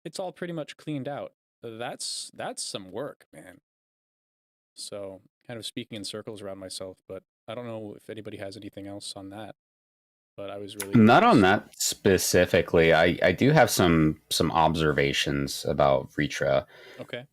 it's all pretty much cleaned out. That's some work, man. So, kind of speaking in circles around myself, but I don't know if anybody has anything else on that. But I was really not on that specifically. I do have some observations about Vritra. Okay.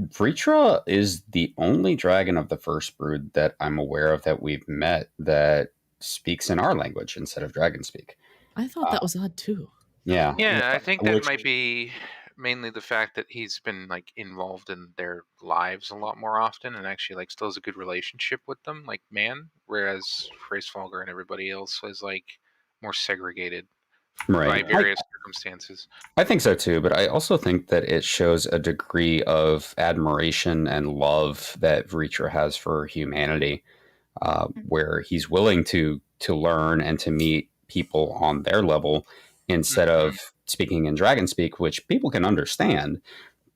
Vritra is the only dragon of the first brood that I'm aware of that we've met that speaks in our language instead of dragon speak. I thought that was odd too. Yeah. Yeah, I think that might be mainly the fact that he's been like involved in their lives a lot more often and actually like still has a good relationship with them, like man, whereas Hraesvalgar and everybody else is like more segregated by various circumstances. I think so too, but I also think that it shows a degree of admiration and love that Vritra has for humanity, where he's willing to learn and to meet people on their level instead of speaking in dragon speak, which people can understand,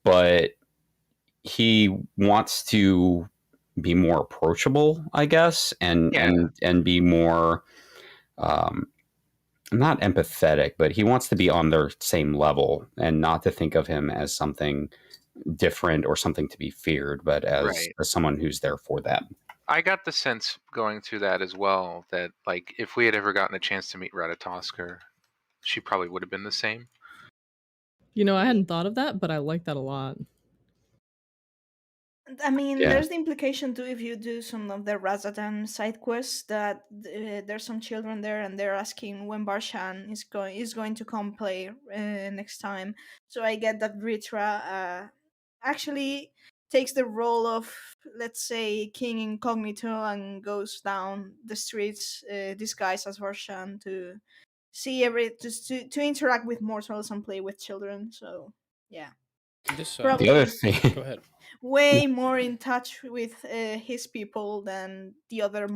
but he wants to be more approachable, I guess, and be more not empathetic, but he wants to be on their same level and not to think of him as something different or something to be feared, but as someone who's there for them. I got the sense going through that as well that like if we had ever gotten a chance to meet Ratatoskr, she probably would have been the same. You know, I hadn't thought of that, but I like that a lot. I mean, there's the implication too if you do some of the Razatan side quests that there's some children there and they're asking when Barshan is going to come play next time. So I get that Vritra actually takes the role of, let's say, King Incognito and goes down the streets disguised as Varshan to see to interact with mortals and play with children. So yeah, This The probably other thing, go ahead. way more in touch with his people than the other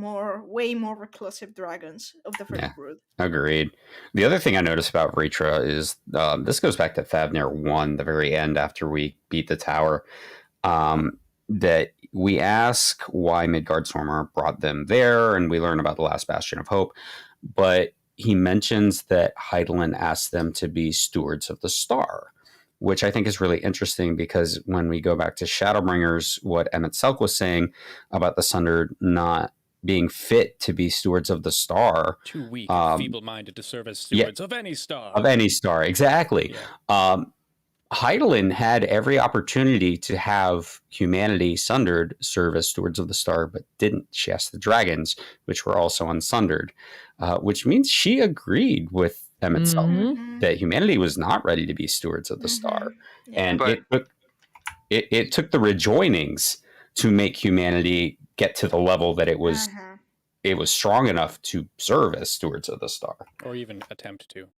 way more reclusive dragons of the First yeah, Brood. agreed. The other thing I noticed about Ritra is this goes back to Fafnir 1, the very end after we beat the tower, that we ask why Midgardstormer brought them there, and we learn about the last Bastion of Hope, but he mentions that Heidelin asked them to be stewards of the star, which I think is really interesting because when we go back to Shadowbringers, what Emmett Selk was saying about the Sundered not being fit to be stewards of the star. Too weak and feeble-minded to serve as stewards of any star. Of any star, exactly. Yeah. Heidelin had every opportunity to have humanity sundered serve as stewards of the star, but didn't. She asked the dragons, which were also unsundered, which means she agreed with Emmett Selk that humanity was not ready to be stewards of the star. Yeah. And But- it took the rejoinings to make humanity get to the level that it was strong enough to serve as stewards of the star. Or even attempt to.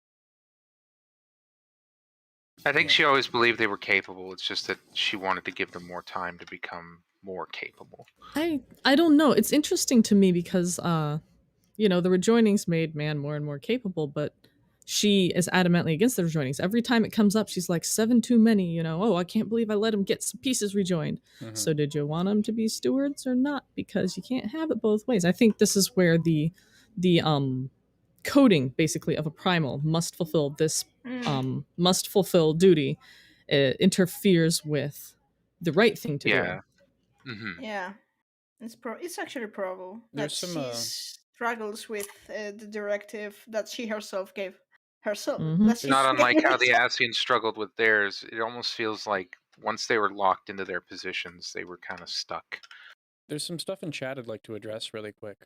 I think she always believed they were capable. It's just that she wanted to give them more time to become more capable. I don't know. It's interesting to me because you know, the rejoinings made man more and more capable, but she is adamantly against the rejoinings. Every time it comes up, she's like, 7 too many, you know, oh, I can't believe I let him get some pieces rejoined. Mhm. So did you want him to be stewards or not? Because you can't have it both ways. I think this is where the coding basically of a primal must fulfill this must fulfill duty interferes with the right thing to Yeah. do. Mm-hmm. Yeah, it's actually probable There's that some, she struggles with the directive that she herself gave herself. Mhm. That she Not unlike gave how the herself. Asians struggled with theirs. It almost feels like once they were locked into their positions, they were kind of stuck. There's some stuff in chat I'd like to address really quick.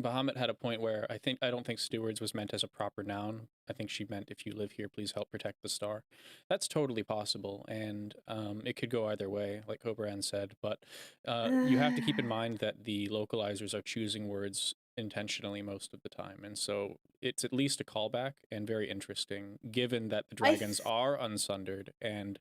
Bahamut had a point where I don't think stewards was meant as a proper noun. I think she meant if you live here, please help protect the star. That's totally possible, and it could go either way, like Cobran said. But you have to keep in mind that the localizers are choosing words intentionally most of the time, and so it's at least a callback and very interesting, given that the dragons are unsundered and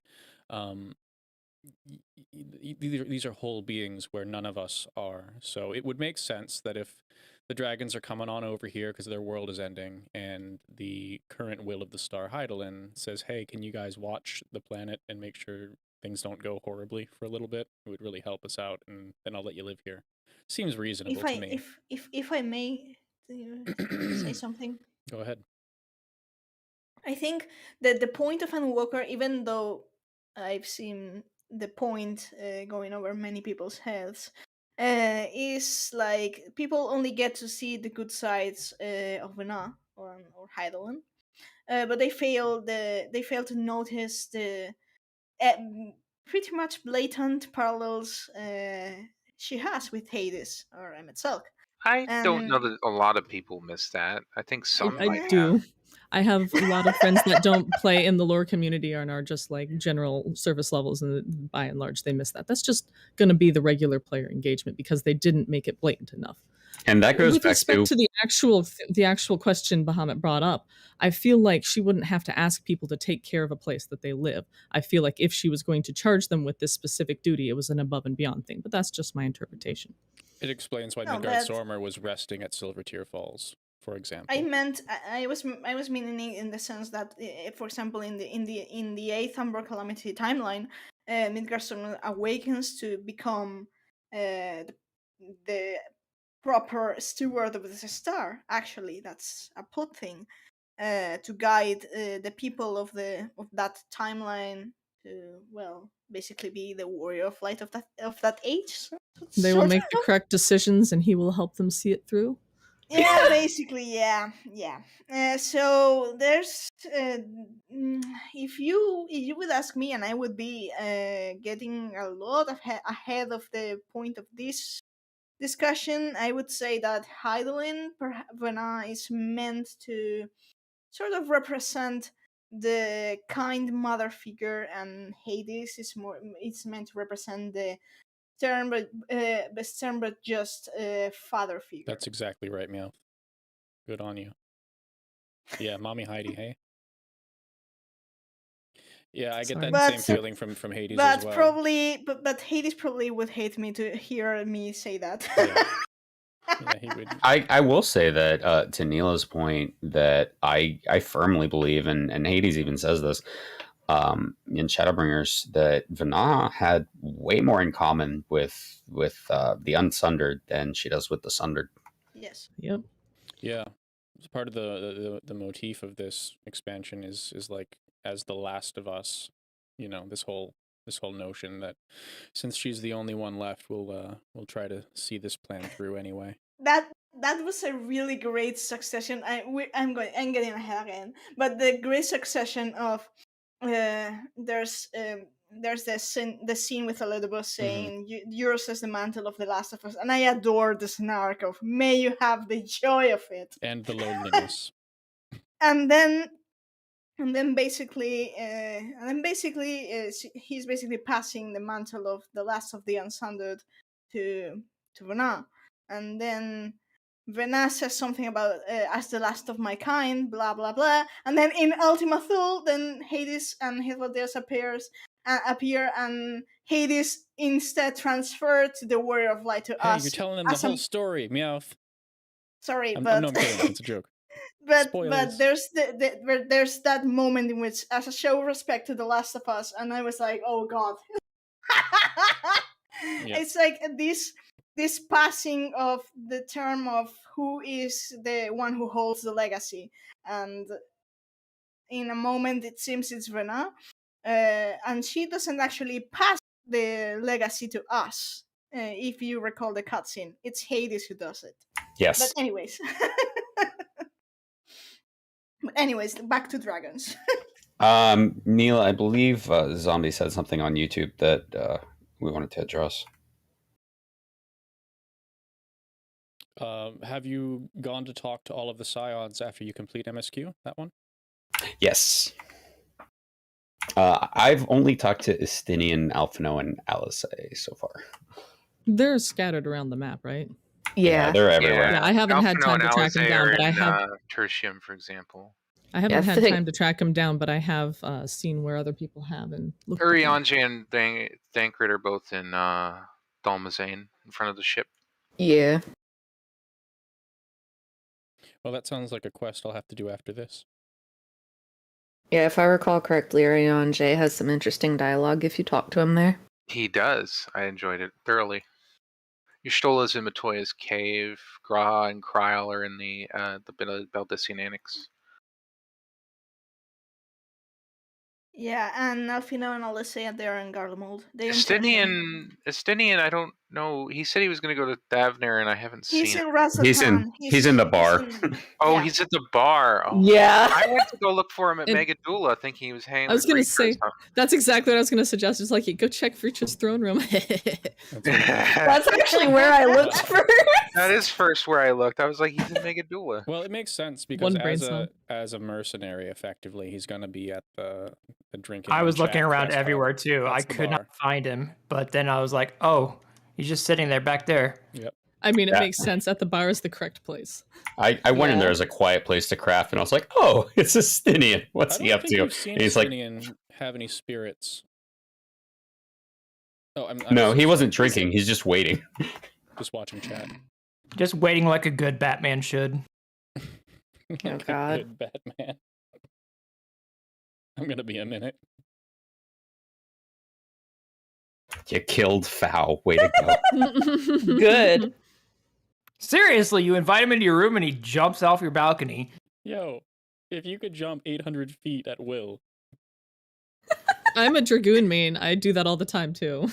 these are whole beings where none of us are. So it would make sense that if the dragons are coming on over here because their world is ending, and the current will of the star Heidelin says, hey, can you guys watch the planet and make sure things don't go horribly for a little bit? It would really help us out, and then I'll let you live here. Seems reasonable to me. If I may say something. Go ahead. I think that the point of Endwalker, even though I've seen the point going over many people's heads, is like people only get to see the good sides of Vena or Heidelin, but they fail to notice the uh, pretty much blatant parallels she has with Hades or Emmett Selk. I don't know And that a lot of people miss that. I think some I might do. have. I have a lot of friends that don't play in the lore community and are just like general service levels, and by and large, they miss that. That's just going to be the regular player engagement because they didn't make it blatant enough. And that goes With back respect to the actual question Bahamut brought up, I feel like she wouldn't have to ask people to take care of a place that they live. I feel like if she was going to charge them with this specific duty, it was an above and beyond thing. But that's just my interpretation. It explains why Midgardsormr was resting at Silvertear Falls, for example. I was meaning in the sense that, for example, in the 8th Umber Calamity timeline, Midgardsormr awakens to become the proper steward of the star. Actually, that's a plot thing to guide the people of that timeline to, well, basically be the warrior of light of that age. They will make the correct decisions, and he will help them see it through. Yeah, basically, yeah. So there's if you would ask me, and I would be getting a lot ahead of the point of this discussion, I would say that Heidelin Vena is meant to sort of represent the kind mother figure, and Hades is more. It's meant to represent the stern, but just father figure. That's exactly right, Meow. Good on you. Yeah, Mommy Heidi, hey. Yeah, I get that same feeling from Hades as well. But Hades probably would hate me to hear me say that. Yeah. Yeah, he would. I will say that to Neela's point, that I firmly believe, and Hades even says this in Shadowbringers, that Vana had way more in common with the Unsundered than she does with the Sundered. Yes. Yep. Yeah, it's part of the motif of this expansion is like as the Last of Us, you know, this whole notion that since she's the only one left, we'll try to see this plan through anyway. That was a really great succession. I'm getting ahead again, but the great succession of there's the scene with Elizabeth saying yours is the mantle of the Last of Us, and I adore the snark of may you have the joy of it and the loneliness. and then basically he's basically passing the mantle of the last of the Unsundered to Vana, and then Vana says something about as the last of my kind, blah blah blah, and then in Ultima Thule, then Hades and Hythlodaeus appear, and Hades instead transferred to the Warrior of Light to us. Hey, you're telling them the whole story, Meowth. Sorry, I'm but no, I'm kidding. It's a joke. But Spoilers. there's there's that moment in which, as a show of respect to The Last of Us, and I was like, oh god. Yeah. It's like this passing of the term of who is the one who holds the legacy, and in a moment it seems it's Vana, and she doesn't actually pass the legacy to us. If you recall the cutscene, it's Hades who does it. Yes. But anyways, back to dragons. Neil, I believe Zombie said something on YouTube that we wanted to address. Have you gone to talk to all of the Scions after you complete MSQ? That one? Yes. I've only talked to Estinian, Alphino, and Alice so far. They're scattered around the map, right? Yeah. They're everywhere. Yeah, I haven't had time to track them down, but I in, have. Tertium, for example. I haven't Yeah, I had think- time to track them down, but I have seen where other people have and looked. Urianji and Thancred are both in Dalmazane, in front of the ship. Yeah. Well, that sounds like a quest I'll have to do after this. Yeah, if I recall correctly, Arion J has some interesting dialogue if you talk to him there. He does. I enjoyed it thoroughly. Ystola's in Matoya's cave. Graha and Kryl are in the Beldisian Annex. Yeah, and Alfino and Alyssa, they're in Garlemald. Estinian, I don't know. He said he was going to go to Thavner, and I haven't He's seen in him. Razatan. He's in the bar. He's at the bar. Oh. Yeah. I went to go look for him at And- Megadula, thinking he was hanging I was with gonna Reaper or say something. that's exactly what I was gonna suggest. It's like go check Frucha's throne room. That's actually where I looked first. That is first where I looked. I was like, he's in Megadula. Well, it makes sense because One brain cell. as a mercenary, effectively, he's going to be at the drinking. I and was looking chat around fest hub. everywhere too. That's I the could bar. not find him, but then I was like, oh, he's just sitting there back there. Yep. I mean, it Yeah. makes sense. At the bar is the correct place. I went in there as a quiet place to craft, and I was like, oh, it's Estinian. What's I he don't up think to? we've seen And he's like, Estinian have any spirits. Oh, I'm no, he so wasn't sorry. drinking. He's just waiting. Just watching chat. Just waiting like a good Batman should. Like a God. good Batman. I'm gonna be a minute. You killed Fow. Way to go. Good. Seriously, you invite him into your room and he jumps off your balcony. Yo, if you could jump 800 feet at will. I'm a Dragoon main. I do that all the time too.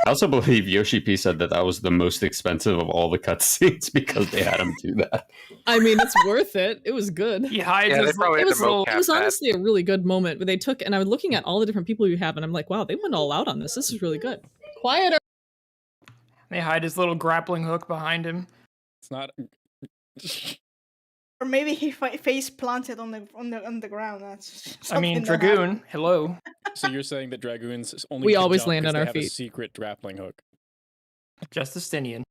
I also believe Yoshi P said that was the most expensive of all the cutscenes because they had him do that. I mean, it's worth it. It was good. He hides Yeah, they his probably It had was, to mocap it was that. honestly a really good moment where they took, and I was looking at all the different people you have, and I'm like, wow, they went all out on this. This is really good. Quieter. They hide his little grappling hook behind him. It's not. Or maybe he face planted on the ground. That's I mean, something that happened. Dragoon. Hello. So you're saying that dragoons only We can always jump land 'cause on they our have a feet. secret grappling hook. Justinian.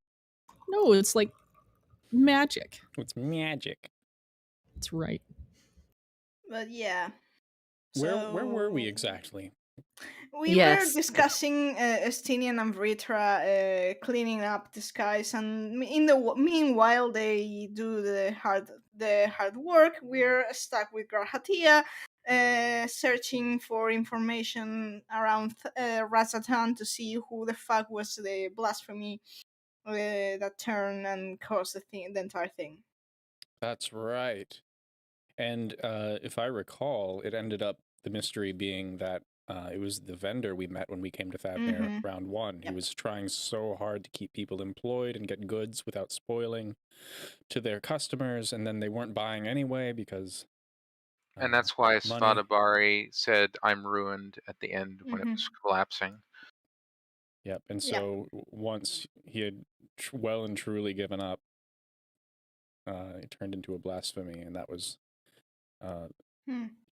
No, it's like magic. It's magic. That's right. But yeah. Where were we So- exactly? We Yes. were discussing Estinian and Vritra cleaning up the skies, and meanwhile they do the hard work. We're stuck with Garhatia, searching for information around Razatan to see who the fuck was the blasphemy that turned and caused the entire thing. That's right. And if I recall, it ended up the mystery being that it was the vendor we met when we came to Thavnir round 1. He Yep. was trying so hard to keep people employed and get goods without spoiling to their customers, and then they weren't buying anyway because. And that's why money. Svadabari said, "I'm ruined" at the end when it was collapsing. Yep. And Yep. so once he had well and truly given up, it turned into a blasphemy, and that was.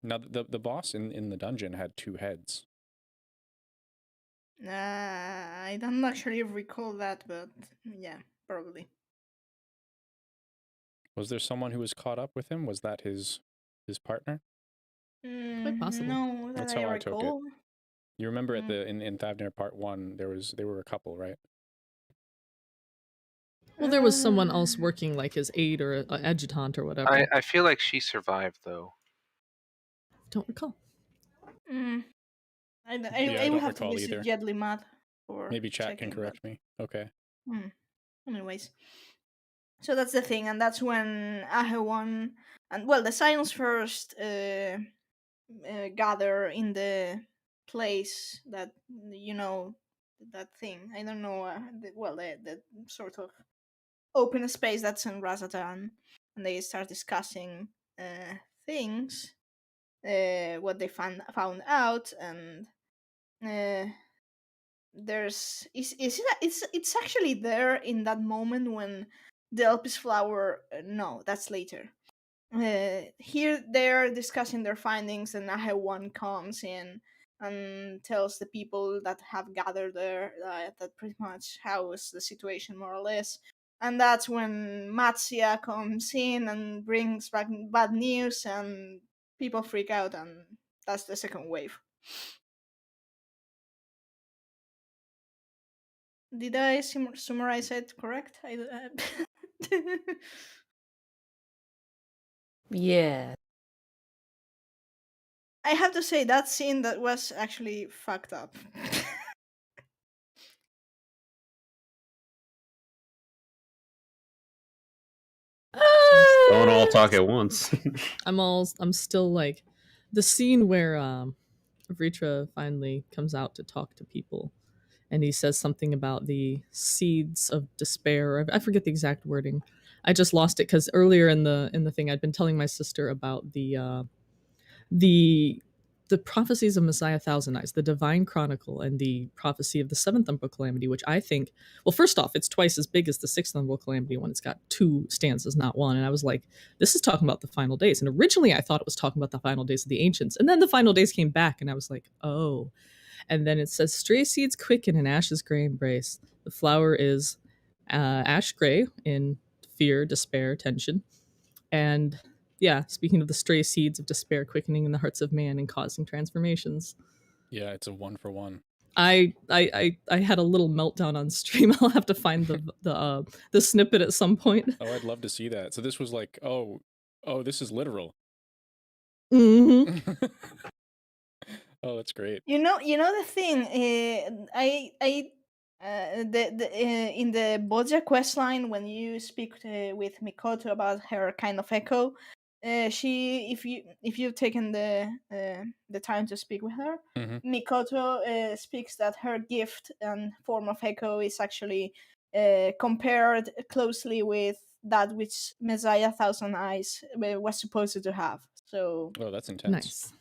Now the boss in the dungeon had 2 heads. I don't actually recall that, but yeah, probably. Was there someone who was caught up with him? Was that his partner? Quite possible. No, that That's I how I took it. recall. You remember at the in Thavnir Part 1, they were a couple, right? Well, there was someone else working like his aide or an adjutant or whatever. I feel like she survived though. Don't recall. I I will don't have to recall visit either. Jedli Math for Maybe chat can checking, correct me. Okay. but- Anyways, so that's the thing, and that's when Ahewan and the Silence first gather in the place that that thing. I don't know. The sort of open space that's in Razatan, and they start discussing things, what they found out, and it's actually there in that moment when the Elpis flower. No, that's later. Here they're discussing their findings, and Ahewan comes in and tells the people that have gathered there that pretty much how is the situation more or less. And that's when Matsia comes in and brings back bad news, and people freak out, and that's the second wave. Did I summarize it correct? Yeah. I have to say that scene that was actually fucked up. Don't all talk at once. I'm still like the scene where Vritra finally comes out to talk to people, and he says something about the seeds of despair. I forget the exact wording. I just lost it because earlier in the thing I'd been telling my sister about the prophecies of Messiah Thousand Eyes, the Divine Chronicle, and the prophecy of the Seventh Umbral Calamity, which I think, well, first off, it's twice as big as the Sixth Umbral Calamity one. It's got 2 stanzas, not 1. And I was like, this is talking about the final days. And originally I thought it was talking about the final days of the ancients. And then the final days came back, and I was like, oh. And then it says, stray seeds quicken in ash's gray embrace. The flower is ash gray in fear, despair, tension. And yeah, speaking of the stray seeds of despair quickening in the hearts of man and causing transformations. Yeah, it's a 1-for-1. I had a little meltdown on stream. I'll have to find the snippet at some point. Oh, I'd love to see that. So this was like, oh, this is literal. Mm-hmm. Oh, that's great. You know the thing. In the Bodja questline, when you speak with Mikoto about her kind of echo, she if you've taken the time to speak with her, Mikoto speaks that her gift and form of echo is actually compared closely with that which Messiah Thousand Eyes was supposed to have. So Oh, that's intense. Nice.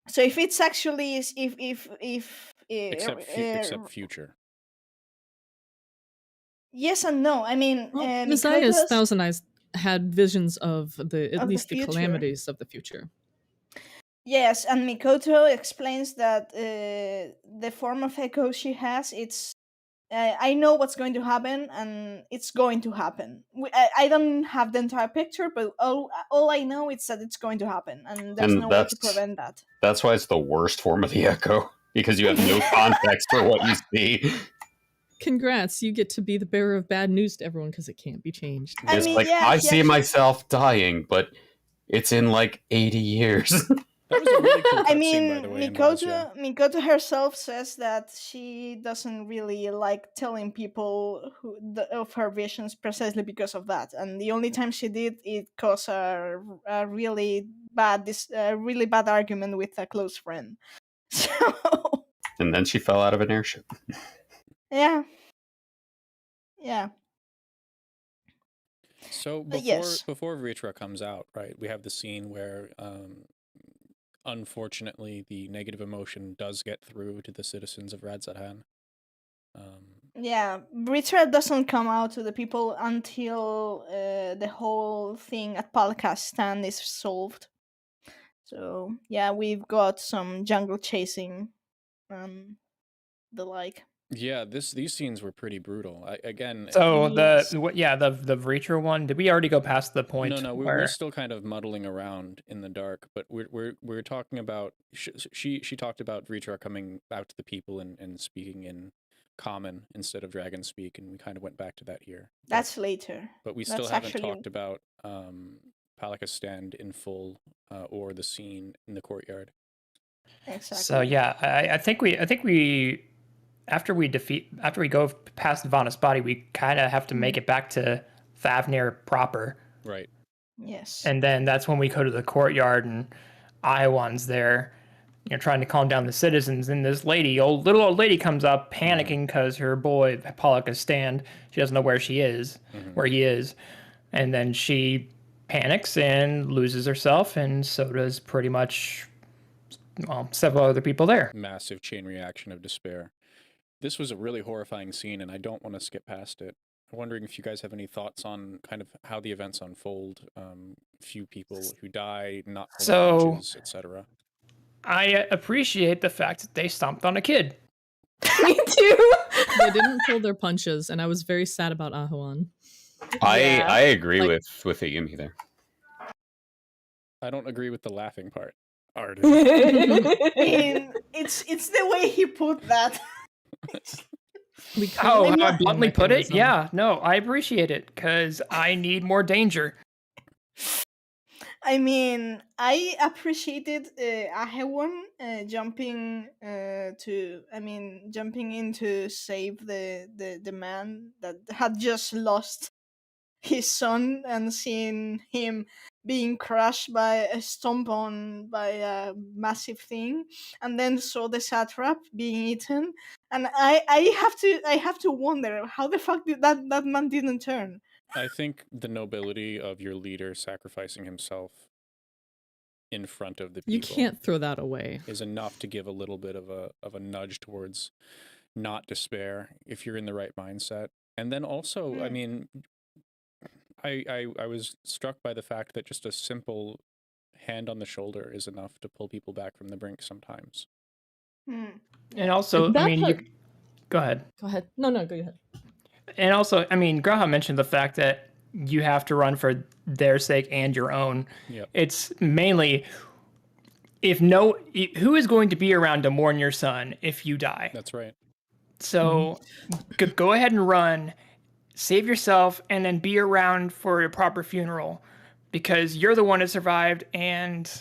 so if it's actually if Except future. yes and no. I mean, Well, Messiah's Mikoto's Thousand Eyes had visions of at of the least the future. calamities of the future. Yes, and Mikoto explains that the form of echo she has, it's I know what's going to happen, and it's going to happen. I don't have the entire picture, but all I know is that it's going to happen, and there's And no way to prevent that. that's why it's the worst form of the echo, because you have no context for what you see. Congrats, you get to be the bearer of bad news to everyone because it can't be changed. I It's mean, like, yeah, I he see actually- myself dying, but it's in like 80 years. That was a really cool I cutscene, mean, by the way. in Nausea. Mikoto herself says that she doesn't really like telling people of her visions precisely because of that, and the only time she did, it caused a really bad argument with a close friend. So And then she fell out of an airship. yeah. So yes. before Vritra comes out, right, we have the scene where unfortunately the negative emotion does get through to the citizens of Radzatan. Yeah, Britra doesn't come out to the people until the whole thing at Palka's stand is solved. So yeah, we've got some jungle chasing and the like. Yeah, these scenes were pretty brutal. Again, So Yes. the Reacher one, did we already go past the point? no, where... we're still kind of muddling around in the dark, but we're talking about she talked about Vritra coming out to the people and speaking in common instead of dragon speak, and we kind of went back to that here. That's later. But we still That's haven't actually- talked about Palaka's stand in full or the scene in the courtyard. Exactly. So yeah, I think we after we go past Vanna's body, we kind of have to make it back to Thavnir proper. Right. Yes. And then that's when we go to the courtyard and Iwan's there, trying to calm down the citizens. And this little old lady comes up panicking because her boy Palaka's stand, she doesn't know where he is. And then she panics and loses herself, and so does pretty much several other people there. Massive chain reaction of despair. This was a really horrifying scene, and I don't want to skip past it. I'm wondering if you guys have any thoughts on kind of how the events unfold. Few people who die, not punches, etc. I appreciate the fact that they stomped on a kid. Me too. They didn't pull their punches, and I was very sad about Ahuan. Yeah. I agree Like- with Ayumi there. I don't agree with the laughing part. Artist. I mean, it's the way he put that. We Oh, couldn't how I have bluntly put it? mechanism. Yeah, no, I appreciate it because I need more danger. I mean, I appreciated Ahewon jumping in to save the man that had just lost his son and seeing him being crushed by a stomp on by a massive thing, and then saw the satrap being eaten, and I have to wonder how the fuck did that man didn't turn. I think the nobility of your leader sacrificing himself in front of the people You can't throw that away. is enough to give a little bit of a nudge towards not despair if you're in the right mindset. And then also, I mean, I was struck by the fact that just a simple hand on the shoulder is enough to pull people back from the brink sometimes. And also, That I mean, part- go ahead. Go ahead. No, go ahead. And also, I mean, Graha mentioned the fact that you have to run for their sake and your own. Yep. It's mainly who is going to be around to mourn your son if you die. That's right. So go ahead and run, save yourself, and then be around for a proper funeral because you're the one that survived, and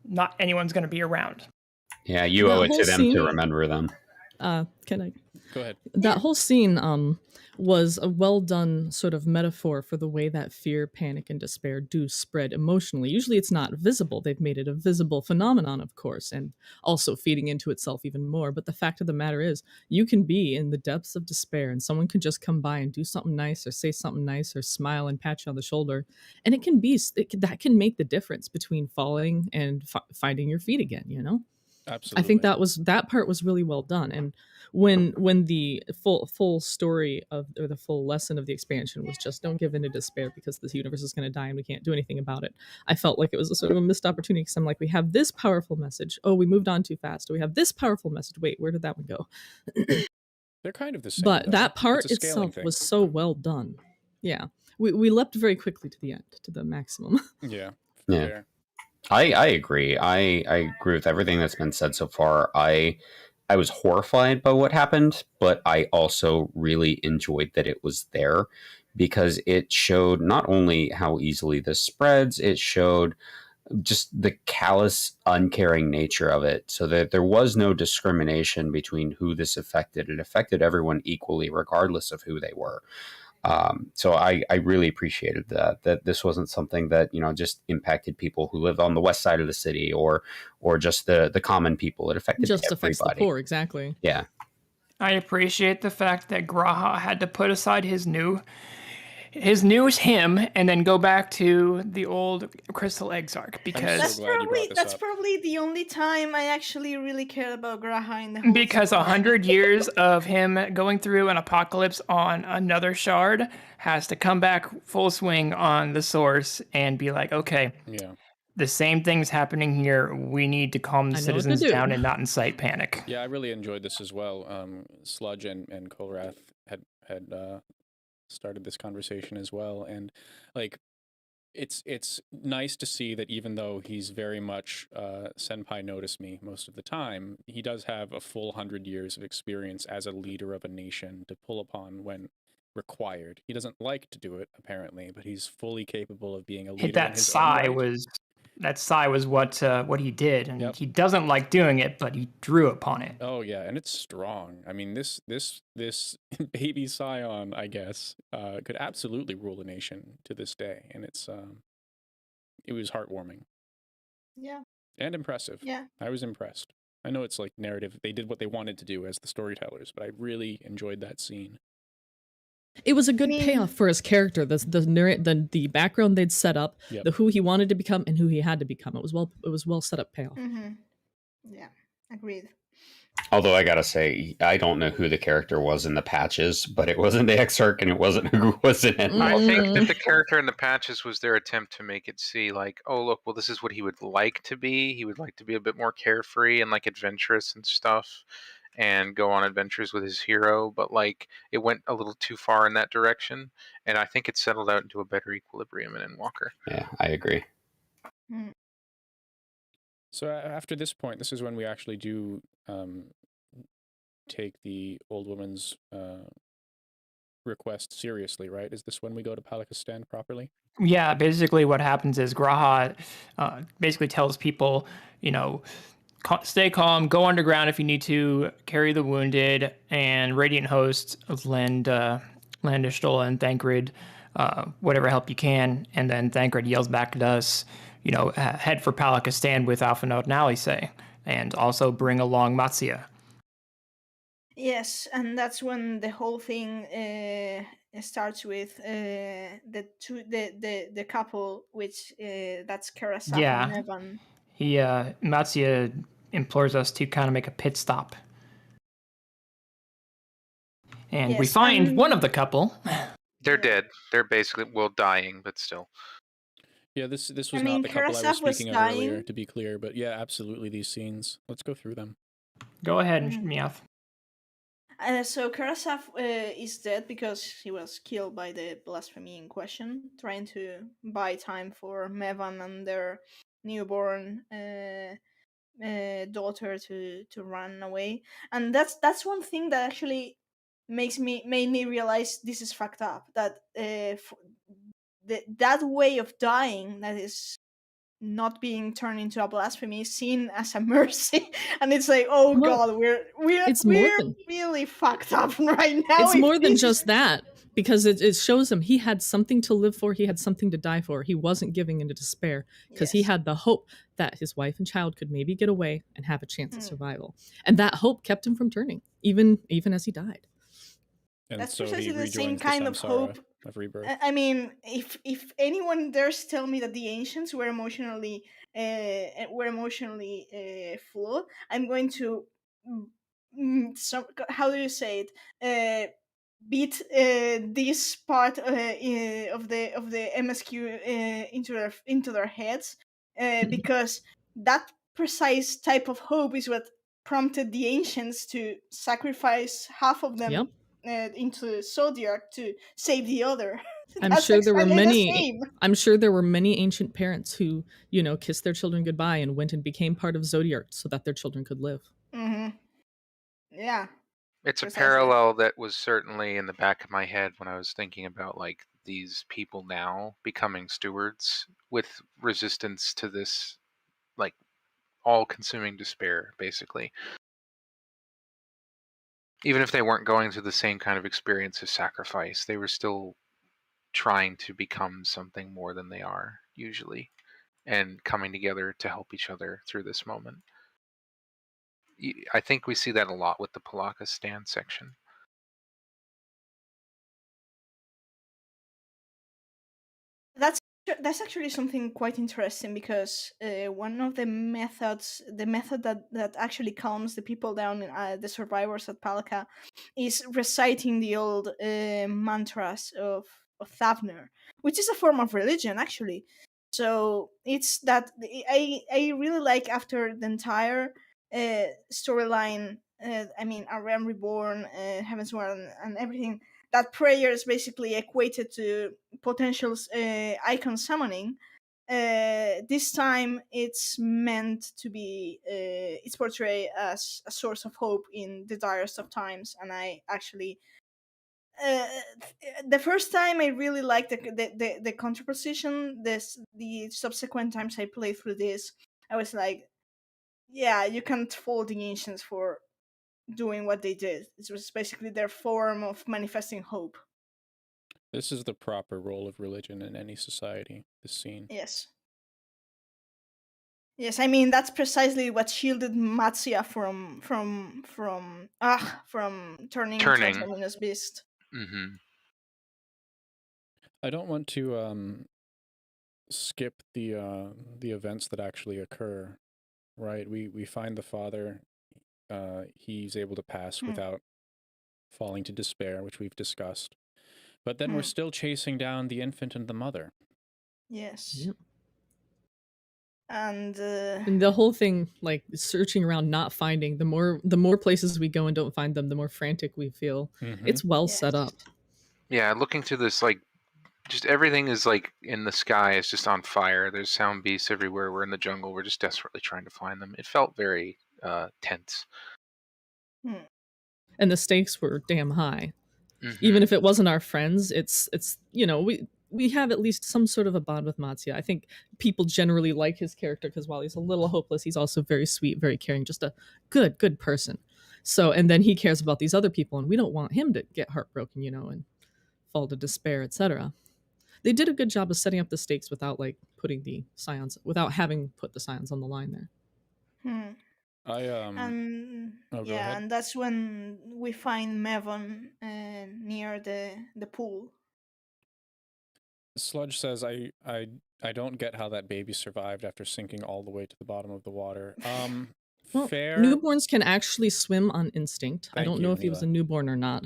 not anyone's going to be around. Yeah, you That owe it whole to them scene- to remember them. Can I? Go ahead. That whole scene was a well done sort of metaphor for the way that fear, panic, and despair do spread emotionally. Usually it's not visible. They've made it a visible phenomenon, of course, and also feeding into itself even more. But the fact of the matter is, you can be in the depths of despair and someone can just come by and do something nice or say something nice or smile and pat you on the shoulder. And that can make the difference between falling and finding your feet again, Absolutely. I think that part was really well done. And when the full story of, or the full lesson of the expansion was just don't give in to despair because this universe is going to die and we can't do anything about it, I felt like it was a sort of a missed opportunity, because I'm like, we have this powerful message, oh, we moved on too fast, or we have this powerful message, wait, where did that one go? They're kind of the same. But though. that part It's a scaling itself thing. was so well done. Yeah, we leapt very quickly to the end, to the maximum. Yeah. Yeah. Fair. I agree. I agree with everything that's been said so far. I was horrified by what happened, but I also really enjoyed that it was there, because it showed not only how easily this spreads, it showed just the callous, uncaring nature of it, so that there was no discrimination between who this affected. It affected everyone equally, regardless of who they were. So I really appreciated that this wasn't something that, you know, just impacted people who live on the west side of the city, or just the common people. It affected Just everybody. affects the poor, exactly. Yeah. I appreciate the fact that Graha had to put aside his newest him and then go back to the old Crystal Exarch, because so glad you brought this That's up. probably the only time I actually really cared about Graha in the whole because story. 100 years of him going through an apocalypse on another shard has to come back full swing on the source and be like, okay, Yeah. the same thing's happening here. We need to calm the I know what to citizens do. down and not incite panic. Yeah, I really enjoyed this as well. Sludge and Kolrath had started this conversation as well, and like it's nice to see that even though he's very much senpai notice me most of the time, he does have a full 100 years of experience as a leader of a nation to pull upon when required. He doesn't like to do it apparently, but he's fully capable of being a leader. That in his own sigh right. was what he did, and Yep. he doesn't like doing it, but he drew upon it. Oh yeah, and it's strong. I mean, this baby scion, I guess, could absolutely rule a nation to this day, and it was heartwarming Yeah, and impressive. yeah. I was impressed. I know it's like narrative; they did what they wanted to do as the storytellers, but I really enjoyed that scene. It was a good mean- payoff for his character. The background they'd set up, Yep. the who he wanted to become and who he had to become. It was well set up payoff. Mm-hmm. Yeah, agreed. Although I gotta say, I don't know who the character was in the patches, but it wasn't the Exarch, and it wasn't who was in it. I think that the character in the patches was their attempt to make it see like, oh look, well this is what he would like to be. He would like to be a bit more carefree and like adventurous and stuff, and go on adventures with his hero. But like it went a little too far in that direction, and I think it settled out into a better equilibrium in Endwalker. Yeah, I agree. Mm. So after this point, this is when we actually do take the old woman's request seriously, right? Is this when we go to Palakistan properly? Yeah, basically what happens is Graha basically tells people, you know, stay calm, go underground if you need to, carry the wounded, and Radiant Hosts lend Ishtola and Thancred whatever help you can, and then Thancred yells back at us, you know, head for Palakistan with Alphanode and Alisay, and also bring along Matsia. Yes, and that's when the whole thing starts with the couple, which that's Karasaf Yeah. and Evan. Matsia implores us to kind of make a pit stop. And we Yes, find one of the couple. They're dead. They're basically dying, but still. Yeah, this was I mean, not the couple I was Karasaf was speaking of earlier, dying. to be clear, but yeah, absolutely these scenes. Let's go through them. Go ahead, Mhm. Meowth. So Karasaf is dead because he was killed by the blasphemy in question, trying to buy time for Mevan and their newborn daughter to run away. And that's one thing that actually made me realize this is fucked up. That that way of dying, that is not being turned into a blasphemy, is seen as a mercy, and it's like, oh Well, god, we're it's more than- really fucked up right now. It's if more than this is- just that, because it shows him he had something to live for, he had something to die for. He wasn't giving into despair, because he Yes. had the hope that his wife and child could maybe get away and have a chance at Mm. survival. And that hope kept him from turning, even as he died. And That's so he precisely the same rejoins kind of Samsara. hope of rebirth. I mean, if anyone dares tell me that the ancients were flawed, I'm going to how do you say it? Beat this part of the MSQ into their heads, because that precise type of hope is what prompted the ancients to sacrifice half of them Yep. into the zodiac to save the other. I'm That's sure there were exactly the many same. I'm sure there were many ancient parents who, kissed their children goodbye and went and became part of Zodiac so that their children could live. Mm-hmm. Yeah, It's a precisely. parallel that was certainly in the back of my head when I was thinking about like these people now becoming stewards with resistance to this like all-consuming despair, basically. Even if they weren't going through the same kind of experience of sacrifice, they were still trying to become something more than they are usually, and coming together to help each other through this moment. I think we see that a lot with the Palaka stand section. That's actually something quite interesting, because one of the method that actually calms the people down, the survivors at Palka, is reciting the old mantras of Thavner, which is a form of religion actually. So it's that I really like, after the entire storyline. I mean, A Realm Reborn, Heaven's Word, and everything. That prayer is basically equated to potential icon summoning. This time it's meant to be it's portrayed as a source of hope in the direst of times. And I actually uh, the first time I really liked the contraposition. The subsequent times I played through this, I was like, yeah, you can't fault the ancients for doing what they did. It was basically their form of manifesting hope. This is the proper role of religion in any society, this scene. Yes. Yes, I mean that's precisely what shielded Matsuya from turning into a Turning. luminous beast. Mm-hmm. I don't want to skip the events that actually occur. Right, we find the father. He's able to pass without falling to despair, which we've discussed. But then we're still chasing down the infant and the mother. Yes. Yep. And the whole thing, like searching around, not finding, the more places we go and don't find them, the more frantic we feel. It's well set up. Yeah, looking through this, like, just everything is like in the sky is just on fire. There's sound beasts everywhere. We're in the jungle. We're just desperately trying to find them. It felt very tense. And the stakes were damn high. Even if it wasn't our friends, it's we have at least some sort of a bond with Matsuya. I think people generally like his character because while he's a little hopeless, he's also very sweet, very caring, just a good person. So, and then he cares about these other people, and we don't want him to get heartbroken, and fall to despair, etc. They did a good job of setting up the stakes without putting the scions, without having put the scions on the line there. And go yeah, ahead. and that's when we find Mevon near the pool. Sludge says, I don't get how that baby survived after sinking all the way to the bottom of the water. Well, fair. Newborns can actually swim on instinct. I don't know if he was a newborn or not.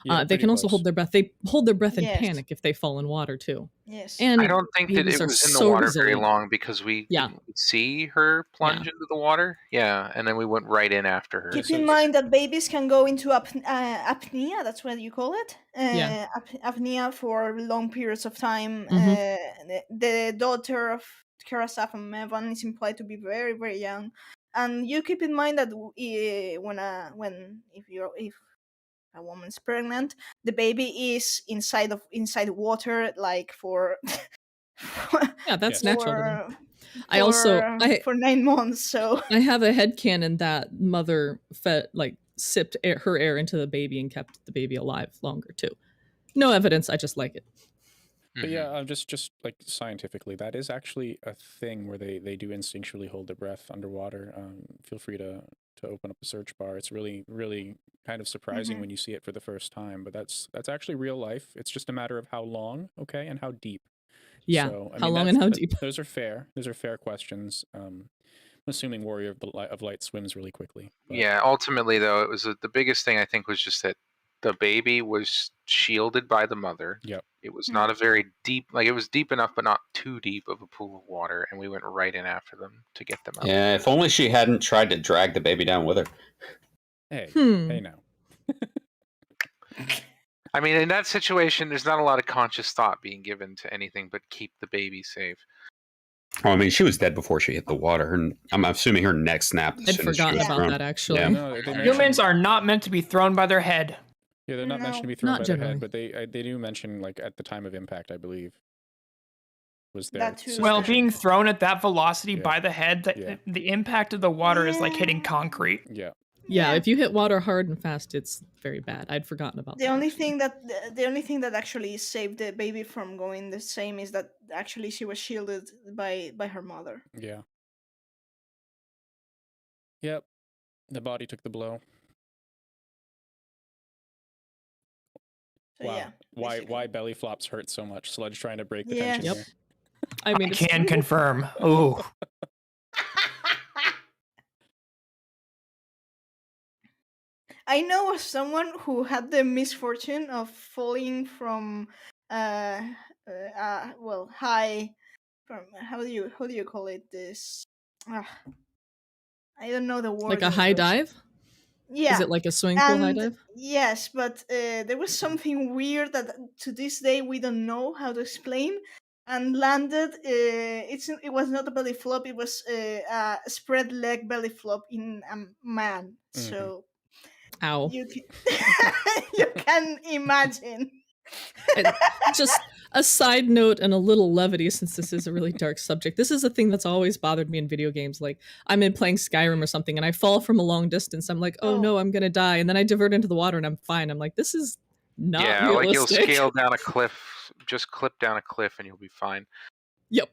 Yeah, they can also hold their breath. They hold their breath in Yes. panic if they fall in water too. Yes. And I don't think that babies it are was in the so water resilient. very long because we didn't see her plunge into the water. Yeah, and then we went right in after her. Keep in mind that babies can go into apnea. That's what you call it. Apnea for long periods of time. The daughter of Karasaf and Mevan is implied to be very, very young. And you keep in mind that if a woman's pregnant, the baby is inside water, like for that's natural. For 9 months. So I have a headcanon that mother sipped her air into the baby and kept the baby alive longer too. No evidence. I just like it. But yeah, just like scientifically, that is actually a thing where they do instinctually hold their breath underwater. Feel free to open up a search bar. It's really, really kind of surprising Mhm. when you see it for the first time, but that's actually real life. It's just a matter of how long, okay, and how deep. Yeah. So, I How mean, long and how deep? those are fair. Those are fair questions. I'm assuming Warrior of Light swims really quickly. But Yeah, ultimately though, it was the biggest thing I think was just that the baby was shielded by the mother. Yep. It was Hmm. not a very deep, like it was deep enough but not too deep of a pool of water, and we went right in after them to get them out. Yeah, if only she hadn't tried to drag the baby down with her. hey, Hmm. hey now. I mean, in that situation, there's not a lot of conscious thought being given to anything but keep the baby safe. Oh, I mean, she was dead before she hit the water. And I'm assuming her neck snapped as I'd soon as she forgotten was Yeah. about thrown. that actually. Yeah. No, they mention, Humans are not meant to be thrown by their head. yeah, they're not mentioned to be thrown Not by their generally. head, but they do mention like at the time of impact, I believe. Was there That too. suspicion. Well, being thrown at that velocity Yeah. by the head, Yeah. the impact of the water is like hitting Yeah. concrete. Yeah. Yeah, if you hit water hard and fast, it's very bad. I'd forgotten about The that. only thing that the only thing that actually saved the baby from going the same is that actually she was shielded by her mother. Yeah. Yep. The body took the blow. So Wow. yeah. Why basically. belly flops hurt so much? Sludge trying to break the Yes. tension Yep. here. I mean, I it's can true. confirm. Ooh. I know of someone who had the misfortune of falling from high from how do you call it this I don't know the word Like a in high English. dive? Yeah. Is it like a swimming pool high And dive? yes, but there was something weird that to this day we don't know how to explain. And landed. It was not a belly flop. It was a spread leg belly flop in a man. Mhm. So Ow. you you can imagine. And just a side note and a little levity, since this is a really dark subject. This is a thing that's always bothered me in video games. Like, I'm in playing Skyrim or something and I fall from a long distance. I'm like, oh no, I'm gonna die. And then I divert into the water and I'm fine. I'm like, this is not Yeah, realistic. like you'll scale down a cliff, just clip down a cliff, and you'll be fine. Yep.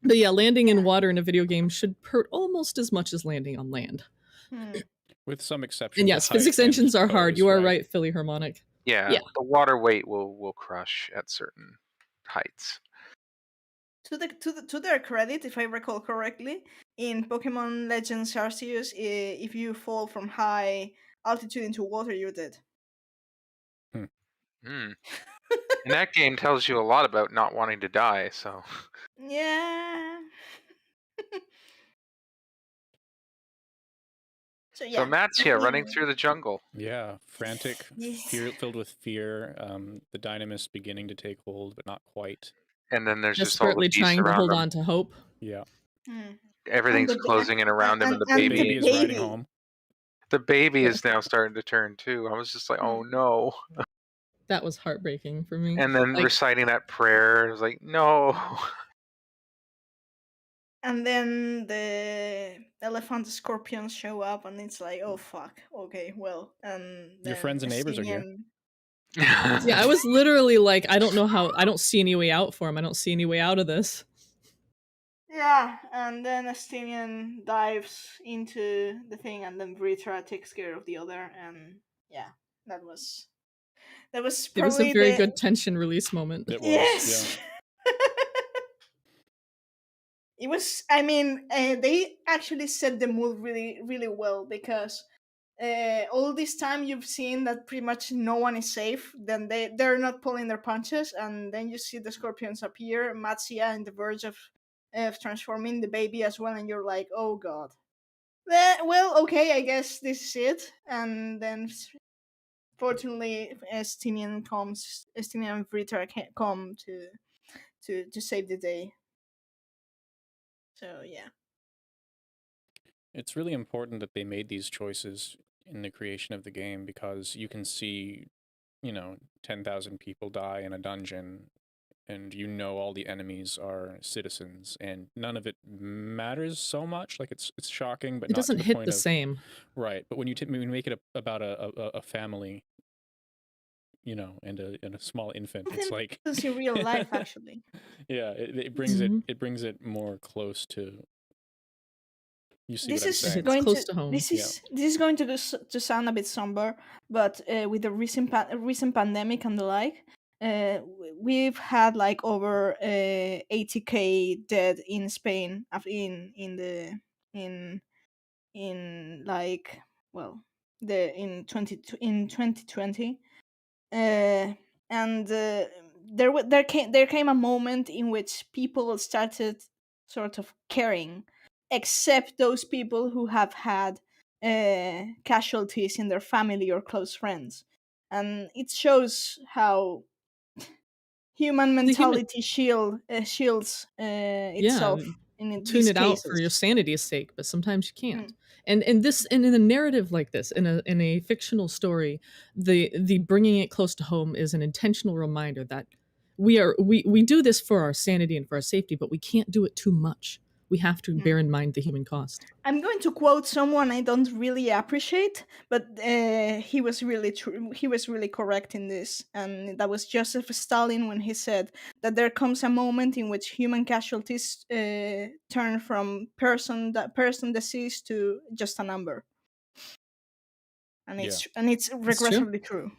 But yeah, landing in water in a video game should hurt almost as much as landing on land. With some exceptions. And of yes, height physics and engines are hard. pose, You are right, Philly Harmonic. Yeah, Yeah. the water weight will crush at certain heights. To their credit, if I recall correctly, in Pokemon Legends Arceus, if you fall from high altitude into water, you're dead. And that game tells you a lot about not wanting to die. So Yeah. So Matt's here running through the jungle. Yeah, frantic, Yeah. filled with fear. The Dynamis beginning to take hold, but not quite. And then there's just all the Desperately beasts trying to around hold him. on to hope. Yeah. Everything's closing in around him, and the baby is riding home. The baby is now starting to turn too. I was just like, oh no. That was heartbreaking for me. And then Like, reciting that prayer, I was like, no. And then the elephant scorpions show up, and it's like, oh fuck, okay, well, and Your friends and neighbors are here. yeah, I was literally like, I don't see any way out for him. I don't see any way out of this. Yeah, and then Estinian dives into the thing, and then Vritra takes care of the other, and yeah, that was It was probably a very good tension release moment. It was, yes. It was. I mean, they actually set the mood really, really well, because all this time you've seen that pretty much no one is safe. Then they're not pulling their punches, and then you see the scorpions appear, Matsuya on the verge of transforming the baby as well, and you're like, oh god. Well, okay, I guess this is it. And then, fortunately, Estinian and Vritra come to save the day. So yeah. It's really important that they made these choices in the creation of the game, because you can see, 10,000 people die in a dungeon, and all the enemies are citizens, and none of it matters so much. Like, it's shocking, but It not to doesn't the hit point the of, same. right. But when you make it about a family, and a small infant, it's like It's in real life, actually. yeah, it brings it more close to You see this what I'm is saying? It's going close to to home. this is going to sound a bit somber, but with the recent pandemic and the like, we've had like over 80K dead in Spain in in like well the in 2020, and there came a moment in which people started sort of caring, except those people who have had casualties in their family or close friends, and it shows how human The human, mentality shields yeah, itself in tune these it out for cases. your sanity's sake, but sometimes you can't. Mm. And in a narrative like this, in a fictional story, the bringing it close to home is an intentional reminder that we do this for our sanity and for our safety, but we can't do it too much. We have to bear in mind the human cost. I'm going to quote someone I don't really appreciate, but he was really true. He was really correct in this, and that was Joseph Stalin when he said that there comes a moment in which human casualties turn from person deceased to just a number, and Yeah. it's It's true. regrettably true.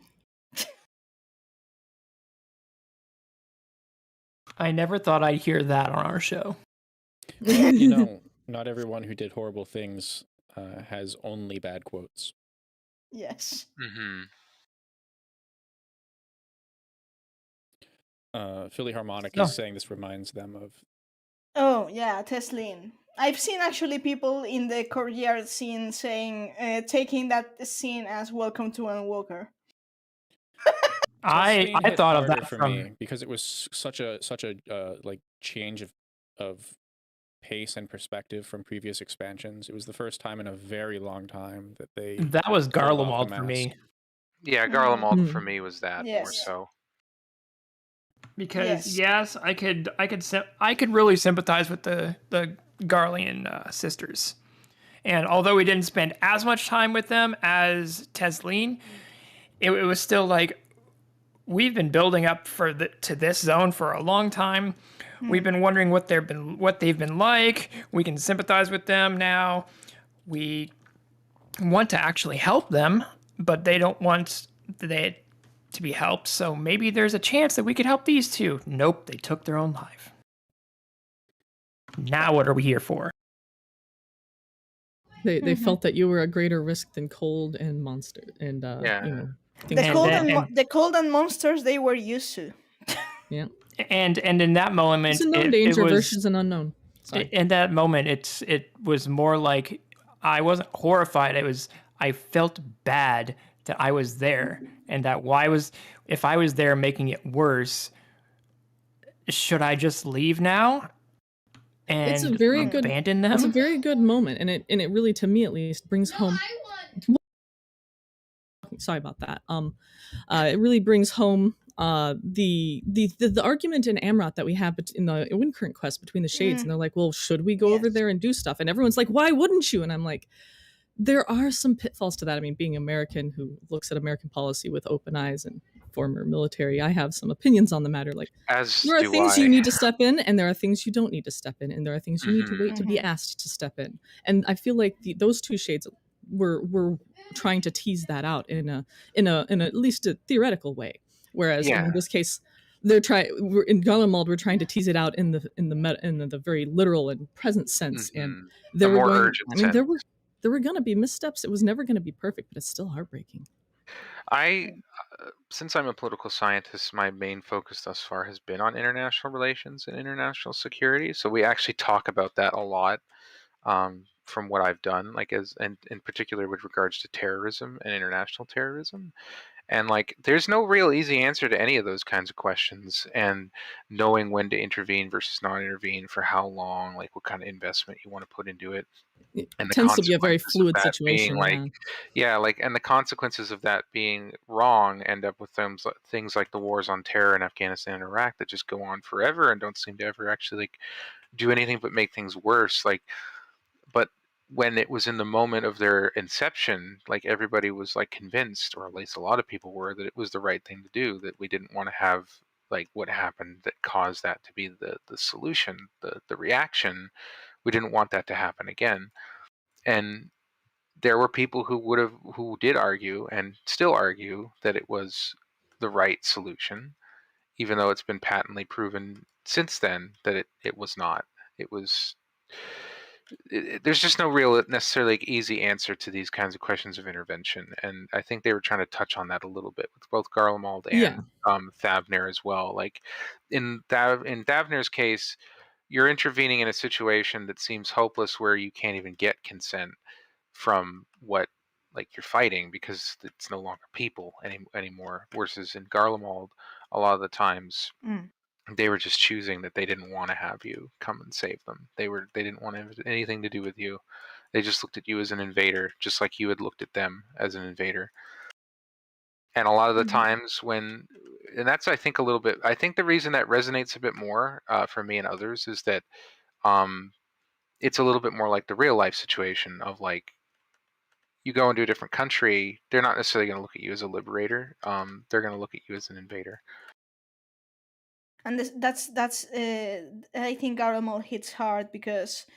I never thought I'd hear that on our show. You know, not everyone who did horrible things has only bad quotes. Yes. Mm-hmm. Philly Harmonic No. is saying this reminds them of. Oh yeah, Teslin. I've seen actually people in the courtyard scene saying, taking that scene as "Welcome to Endwalker." I hit thought of harder that for from me because it was such a like change of pace and perspective from previous expansions. It was the first time in a very long time that they that was pulled off the Garlemald for me. mask. Yeah, Mhm. Garlemald for me was that more Yes. so. Because Yes. I could really sympathize with the Garlean sisters, and although we didn't spend as much time with them as Teslin, it was still like we've been building up to this zone for a long time. We've been wondering what they've been like. We can sympathize with them now. We want to actually help them, but they don't want they to be helped. So maybe there's a chance that we could help these two. Nope, they took their own life. Now what are we here for? They felt that you were a greater risk than cold and monster and Yeah. you know The things cold like that. the cold and monsters they were used to. Yeah, And in that moment, it's a known danger versus an unknown. Sorry. in that moment, it was more like I wasn't horrified. I felt bad that I was there, and that if I was there making it worse, should I just leave now and It's a very good abandon them? It's a very good moment, and it really, to me at least, brings home. Sorry about that. It really brings home the argument in Amrot that we have in the Windcurrent quest between the shades, and they're like, well, should we go over Yes. there and do stuff? And everyone's like, why wouldn't you? And I'm like, there are some pitfalls to that. I mean, being American who looks at American policy with open eyes and former military, I have some opinions on the matter. Like, As there are do things I. you need to step in, and there are things you don't need to step in, and there are things you need to Mhm. wait to be asked to step in. And I feel like those two shades were trying to tease that out in at least a theoretical way. Whereas Yeah. in this case, in Garlemald, we're trying to tease it out in the very literal and present sense. And Mhm. there The were more going. urgent I mean, sense. there were going to be missteps. It was never going to be perfect, but it's still heartbreaking. Since I'm a political scientist, my main focus thus far has been on international relations and international security. So we actually talk about that a lot from what I've done, like and in particular with regards to terrorism and international terrorism. And like, there's no real easy answer to any of those kinds of questions. And knowing when to intervene versus not intervene, for how long, like what kind of investment you want to put into it. It And the tends to be a very consequences of fluid that being situation. like, and the consequences of that being wrong end up with things like the wars on terror in Afghanistan and Iraq that just go on forever and don't seem to ever actually like do anything but make things worse. Like, but when it was in the moment of their inception, like everybody was like convinced, or at least a lot of people were, that it was the right thing to do, that we didn't want to have like what happened that caused that to be the solution, the reaction. We didn't want that to happen again. And there were people who did argue and still argue that it was the right solution, even though it's been patently proven since then that it was not. It was. There's just no real necessarily easy answer to these kinds of questions of intervention, and I think they were trying to touch on that a little bit with both Garlemald and Thavner as well. Like in Thavner's case, you're intervening in a situation that seems hopeless, where you can't even get consent from what like you're fighting, because it's no longer people anymore. Versus in Garlemald, a lot of the times they were just choosing that they didn't want to have you come and save them. They didn't want to have anything to do with you. They just looked at you as an invader, just like you had looked at them as an invader. And a lot of the times and that's, I think, a little bit, I think the reason that resonates a bit more for me and others is that it's a little bit more like the real life situation of like, you go into a different country, they're not necessarily going to look at you as a liberator. They're going to look at you as an invader. And that's I think Garamol hits hard, because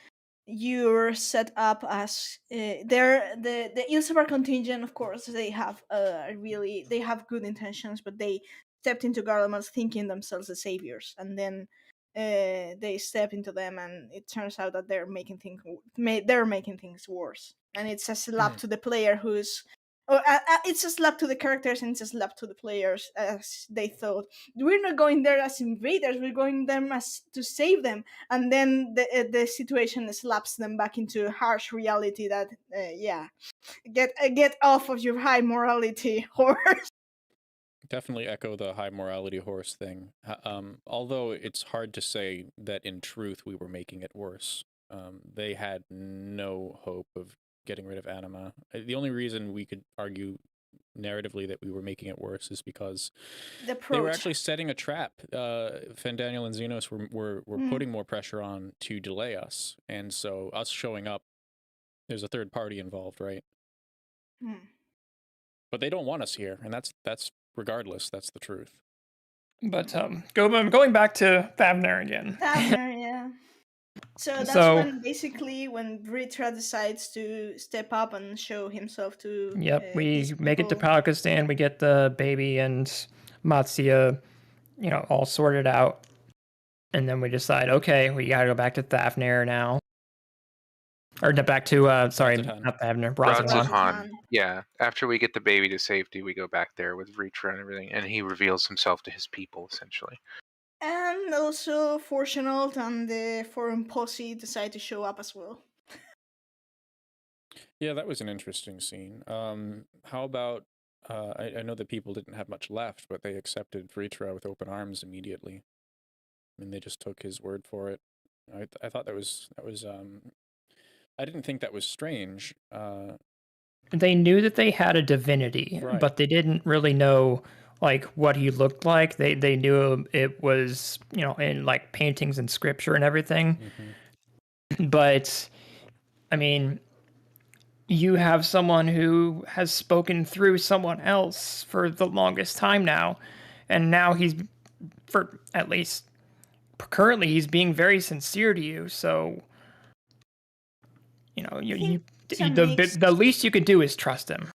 you're set up as the Ilsevar contingent. Of course, they have they have good intentions, but they stepped into Garamol thinking themselves the saviors, and then they step into them, and it turns out that they're making things worse. And it's a slap to the player who's. Or it's a slap to the characters, and it's a slap to the players, as they thought, we're not going there as invaders, we're going there as to save them. And then the situation slaps them back into harsh reality that get off of your high morality horse. Definitely echo the high morality horse thing. Although it's hard to say that in truth we were making it worse. They had no hope of getting rid of anima. The only reason we could argue narratively that we were making it worse is because they were actually setting a trap. Fandaniel and Xenos were putting more pressure on to delay us, and so us showing up, there's a third party involved, right? But they don't want us here, and that's regardless, that's the truth. But going back to Thavner again. Thavner, yeah. So that's when Vritra decides to step up and show himself to. Yep, we make it to Palakistan. We get the baby and Matsia, all sorted out, and then we decide, okay, we gotta go back to Thavner now, or back to not Thavner, Radz-at-Han. Yeah, after we get the baby to safety, we go back there with Vritra and everything, and he reveals himself to his people essentially. And also, Fortunate and the foreign posse decide to show up as well. Yeah, that was an interesting scene. How about, I know that people didn't have much left, but they accepted Vritra with open arms immediately. I mean, they just took his word for it. I thought that was I didn't think that was strange. They knew that they had a divinity, right, but they didn't really know like what he looked like. They knew it was, in like paintings and scripture and everything. But I mean, you have someone who has spoken through someone else for the longest time now, and now he's, for at least currently, he's being very sincere to you. So the least you could do is trust him.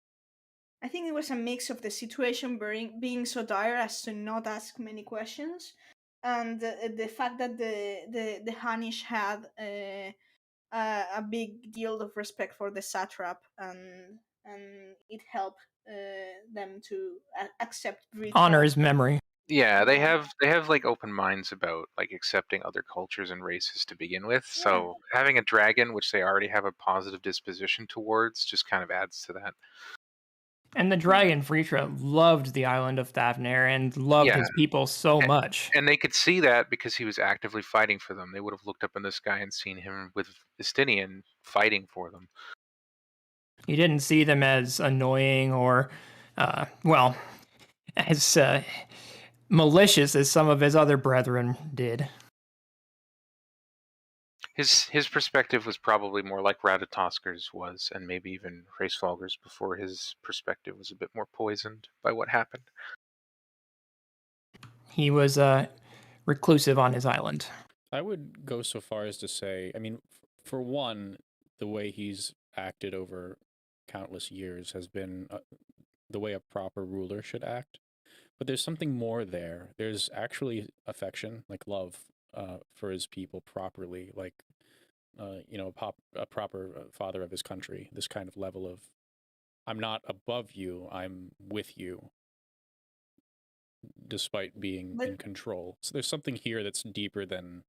I think it was a mix of the situation being so dire as to not ask many questions, and the fact that the Hanish had a big deal of respect for the satrap, and it helped them to accept honor his memory. Yeah, they have like open minds about like accepting other cultures and races to begin with. Yeah. So having a dragon, which they already have a positive disposition towards, just kind of adds to that. And the dragon, Vritra, loved the island of Thavner and loved his people so much. And they could see that because he was actively fighting for them. They would have looked up in the sky and seen him with Istinian fighting for them. He didn't see them as annoying or, as malicious as some of his other brethren did. His perspective was probably more like Radatosker's was, and maybe even Hraesvelgr's before his perspective was a bit more poisoned by what happened. He was reclusive on his island. I would go so far as to say, I mean, for one, the way he's acted over countless years has been the way a proper ruler should act. But there's something more there. There's actually affection, like love, for his people properly, like a proper father of his country. This kind of level of, I'm not above you, I'm with you, despite being But in control. So there's something here that's deeper than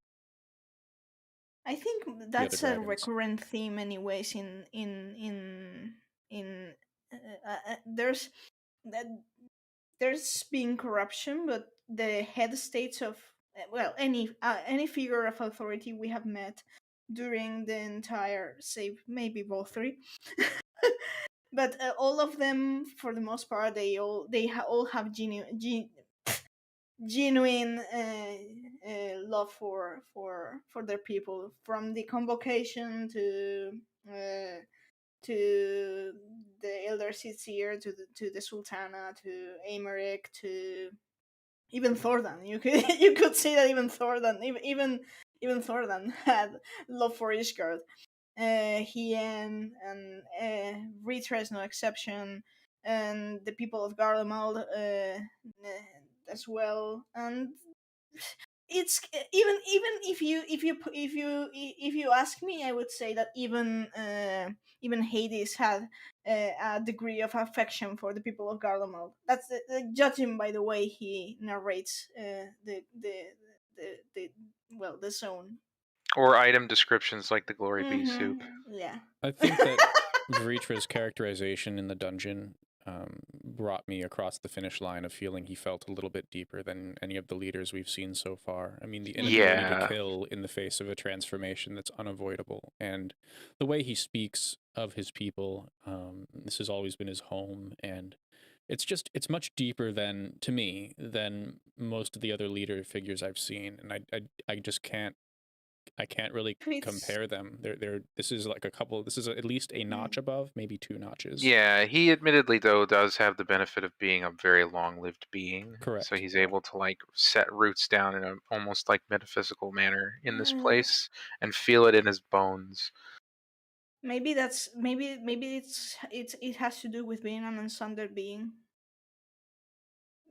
I think the other that's a dragons. recurrent theme, anyways. In there's that there's been corruption, but the head states of well, any figure of authority we have met during the entire, say maybe both three, but all of them, for the most part, all have genuine love for their people, from the convocation to the elder Sincere, to the Sultana, to Aymeric, to even Thordan. You could you could say that even Thordan, even Thordan had love for Ishgard. He and Ritra is no exception, and the people of Garlemald as well. And it's even if you ask me, I would say that even Hades had a degree of affection for the people of Garlemald. That's judging by the way he narrates the zone. Or item descriptions like the glory bee soup. Yeah. I think that Vritra's characterization in the dungeon brought me across the finish line of feeling he felt a little bit deeper than any of the leaders we've seen so far. I mean, the inability to kill in the face of a transformation that's unavoidable, and the way he speaks of his people. This has always been his home, and it's much deeper than, to me, than most of the other leader figures I've seen, and I just can't really compare them. This is like this is at least a notch above, maybe 2 notches. Yeah, he admittedly though does have the benefit of being a very long-lived being. Correct. So he's able to like set roots down in a almost like metaphysical manner in this place and feel it in his bones. Maybe it has to do with being an unsundered being.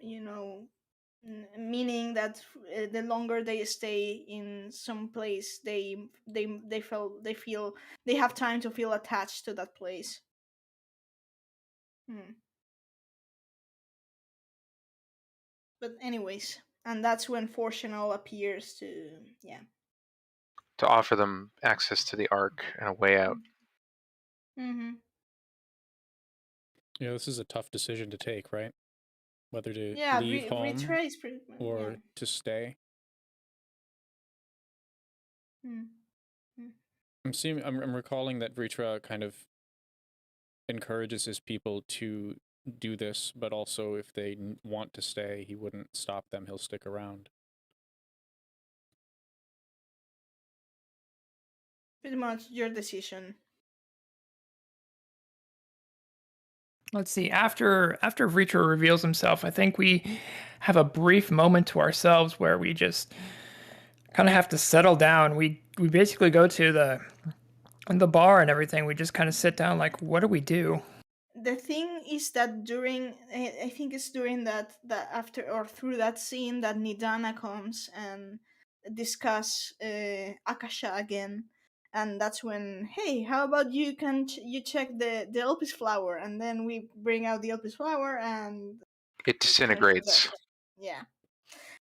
You know, meaning that the longer they stay in some place, they feel they have time to feel attached to that place. But anyways, and that's when Fortunal appears to offer them access to the Ark and a way out. Yeah, this is a tough decision to take, right? Whether to leave home or to stay. I'm recalling that Vritra kind of encourages his people to do this, but also if they want to stay, he wouldn't stop them. He'll stick around. Pretty much your decision. Let's see. After Vritra reveals himself, I think we have a brief moment to ourselves where we just kind of have to settle down. We basically go to the bar and everything. We just kind of sit down, like, what do we do? The thing is that I think it's during that after or through that scene that Nidana comes and discuss Akasha again. And that's when, hey, how about you check the Elpis flower, and then we bring out the Elpis flower and it disintegrates. Yeah,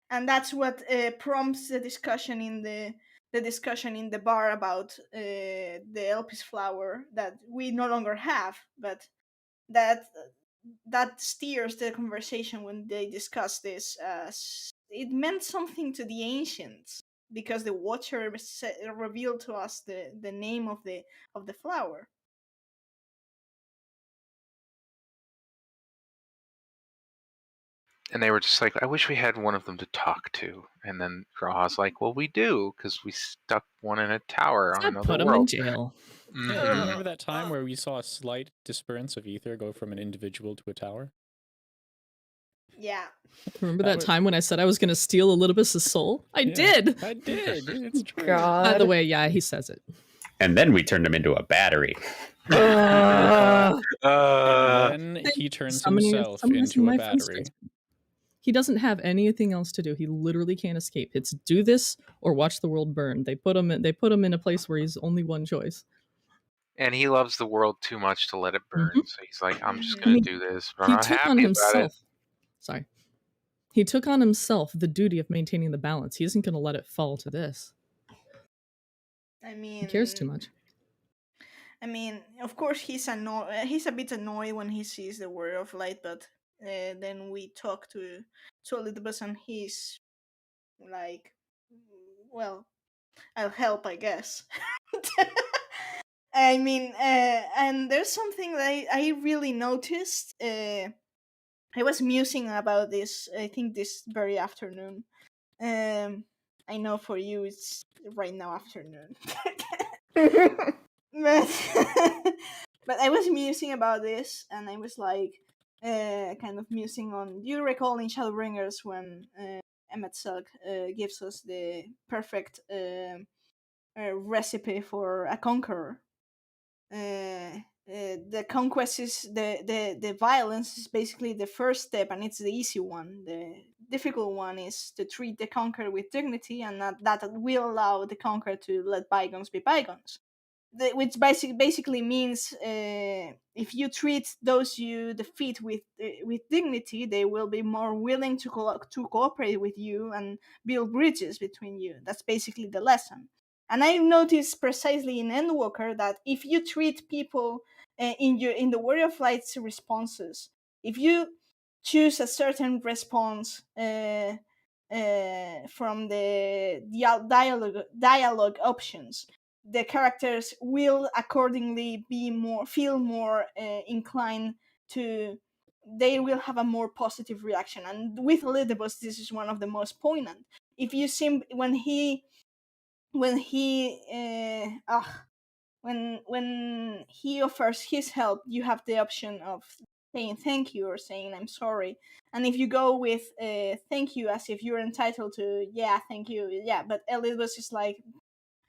and that's what prompts the discussion in the bar about the Elpis flower that we no longer have, but that steers the conversation when they discuss this. It meant something to the ancients, because the Watcher revealed to us the name of the flower. And they were just like, I wish we had one of them to talk to. And then Graha's like, well, we do, because we stuck one in a tower on another put him world. in jail. Yeah, do you remember that time where we saw a slight disappearance of ether go from an individual to a tower? Yeah. Remember that time when I said I was going to steal Olympus' soul? I did. I did. It's true. God. By the way, yeah, he says it. And then we turned him into a battery. Ugh. And then he turns himself into a battery. He doesn't have anything else to do. He literally can't escape. It's do this or watch the world burn. They put him in a place where he's only one choice. And he loves the world too much to let it burn. Mhm. So he's like, I'm just Mhm. going to do this. But I'm He not took happy on about it. himself. Sorry. He took on himself the duty of maintaining the balance. He isn't going to let it fall to this. I mean, He cares too much. I mean, of course, he's a bit annoyed when he sees the Word of Light, but then we talk to Elizabeth, and he's like, "Well, I'll help, I guess." I mean, and there's something that I really noticed. I was musing about this. I think this very afternoon. I know for you it's right now afternoon. but but I was musing about this, and I was like, kind of musing on. Do you recall in Shadowbringers when Emmett Sugg gives us the perfect recipe for a conqueror? The conquest is the violence is basically the first step, and it's the easy one. The difficult one is to treat the conqueror with dignity, and that will allow the conqueror to let bygones be bygones. Which basically means if you treat those you defeat with dignity, they will be more willing to cooperate with you and build bridges between you. That's basically the lesson. And I noticed precisely in Endwalker that if you treat people in the Warrior of Light's responses, if you choose a certain response from the dialogue options, the characters will accordingly feel more inclined to. They will have a more positive reaction, and with Elidibus, this is one of the most poignant. If you see when he when he offers his help, you have the option of saying thank you or saying I'm sorry. And if you go with thank you as if you're entitled to, yeah, thank you, yeah, but Elidibus is like,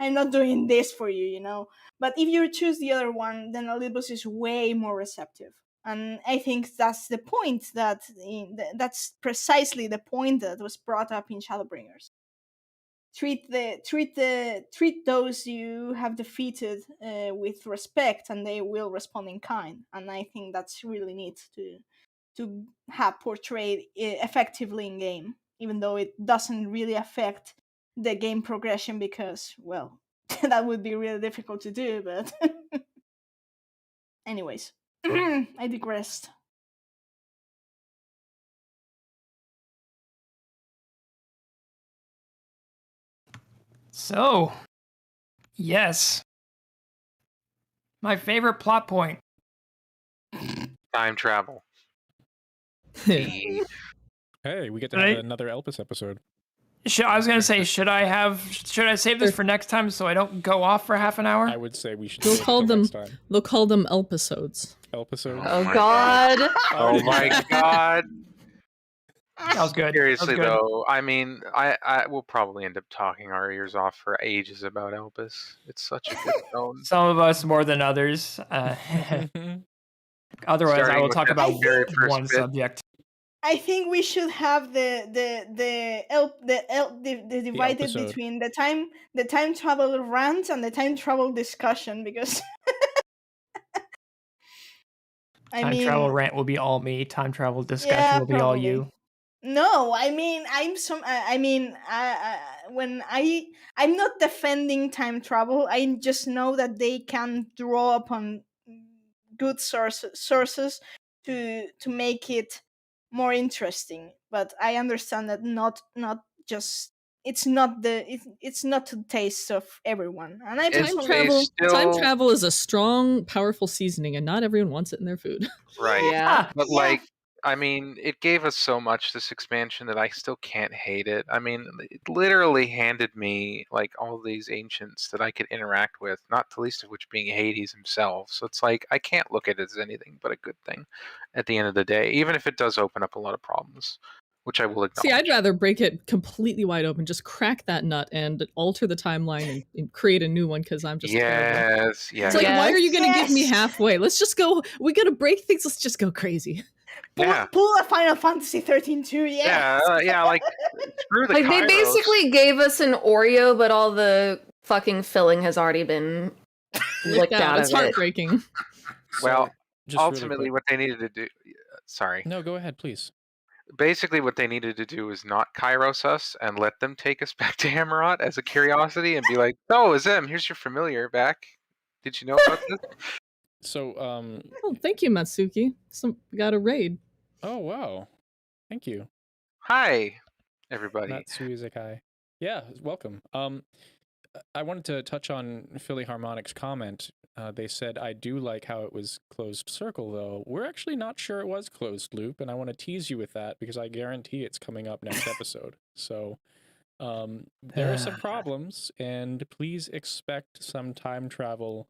I'm not doing this for you, you know. But if you choose the other one, then Elidibus is way more receptive. And I think that's the point that's precisely the point that was brought up in Shadowbringers. Treat those you have defeated with respect, and they will respond in kind. And I think that's really neat to have portrayed effectively in game, even though it doesn't really affect the game progression because, well, that would be really difficult to do. But anyways, I digressed. So, yes. My favorite plot point. Time travel. Hey, we get to have Right. another Elpis episode. I was gonna say, should I save this for next time so I don't go off for half an hour? I would say we should. They'll save it call till them next time. they'll call them Elpisodes. Episodes. Oh my God. Oh my god. That was good. Seriously That was good. though, I mean, I will probably end up talking our ears off for ages about Elpis. It's such a good zone. Some of us more than others. Otherwise, I Starting will with talk that about very first one bit. subject. I think we should have the divided episode. between the time travel rant and the time travel discussion, because Time travel rant will be all me. Time travel discussion Yeah, will be all probably. you. No, I mean I'm not defending time travel. I just know that they can draw upon good sources to make it more interesting. But I understand that not just it's not to taste of everyone. And I It's Time based time still travel is a strong, powerful seasoning, and not everyone wants it in their food. right. Yeah. But Yeah. like, I mean, it gave us so much, this expansion, that I still can't hate it. I mean, it literally handed me like all these ancients that I could interact with, not the least of which being Hades himself. So it's like I can't look at it as anything but a good thing at the end of the day, even if it does open up a lot of problems. which I will acknowledge. See, I'd rather break it completely wide open, just crack that nut and alter the timeline and create a new one because I'm just terrible. Yes, yes. It's like, why are you going to give me Yes. halfway? Let's just go. We got to break things. Let's just go crazy. Pull a Final Fantasy 13 too, yes. Yeah, like screw the Like they Kairos. basically gave us an Oreo, but all the fucking filling has already been licked out It's of it. heartbreaking. Well, So, just really ultimately quick- what they needed to do. Sorry. No, go ahead, please. Basically, what they needed to do is not Kairos us and let them take us back to Hammerot as a curiosity and be like, "Oh, Zem, here's your familiar back. Did you know about this?" So, Oh, thank you, Matsuki. We got a raid. oh wow, thank you, Hi, everybody. Natsuizakai. Yeah, welcome. I wanted to touch on Philly Harmonic's comment. They said, I do like how it was closed circle, though. We're actually not sure it was closed loop, and I want to tease you with that because I guarantee it's coming up next episode. So there are some problems, and please expect some time travel,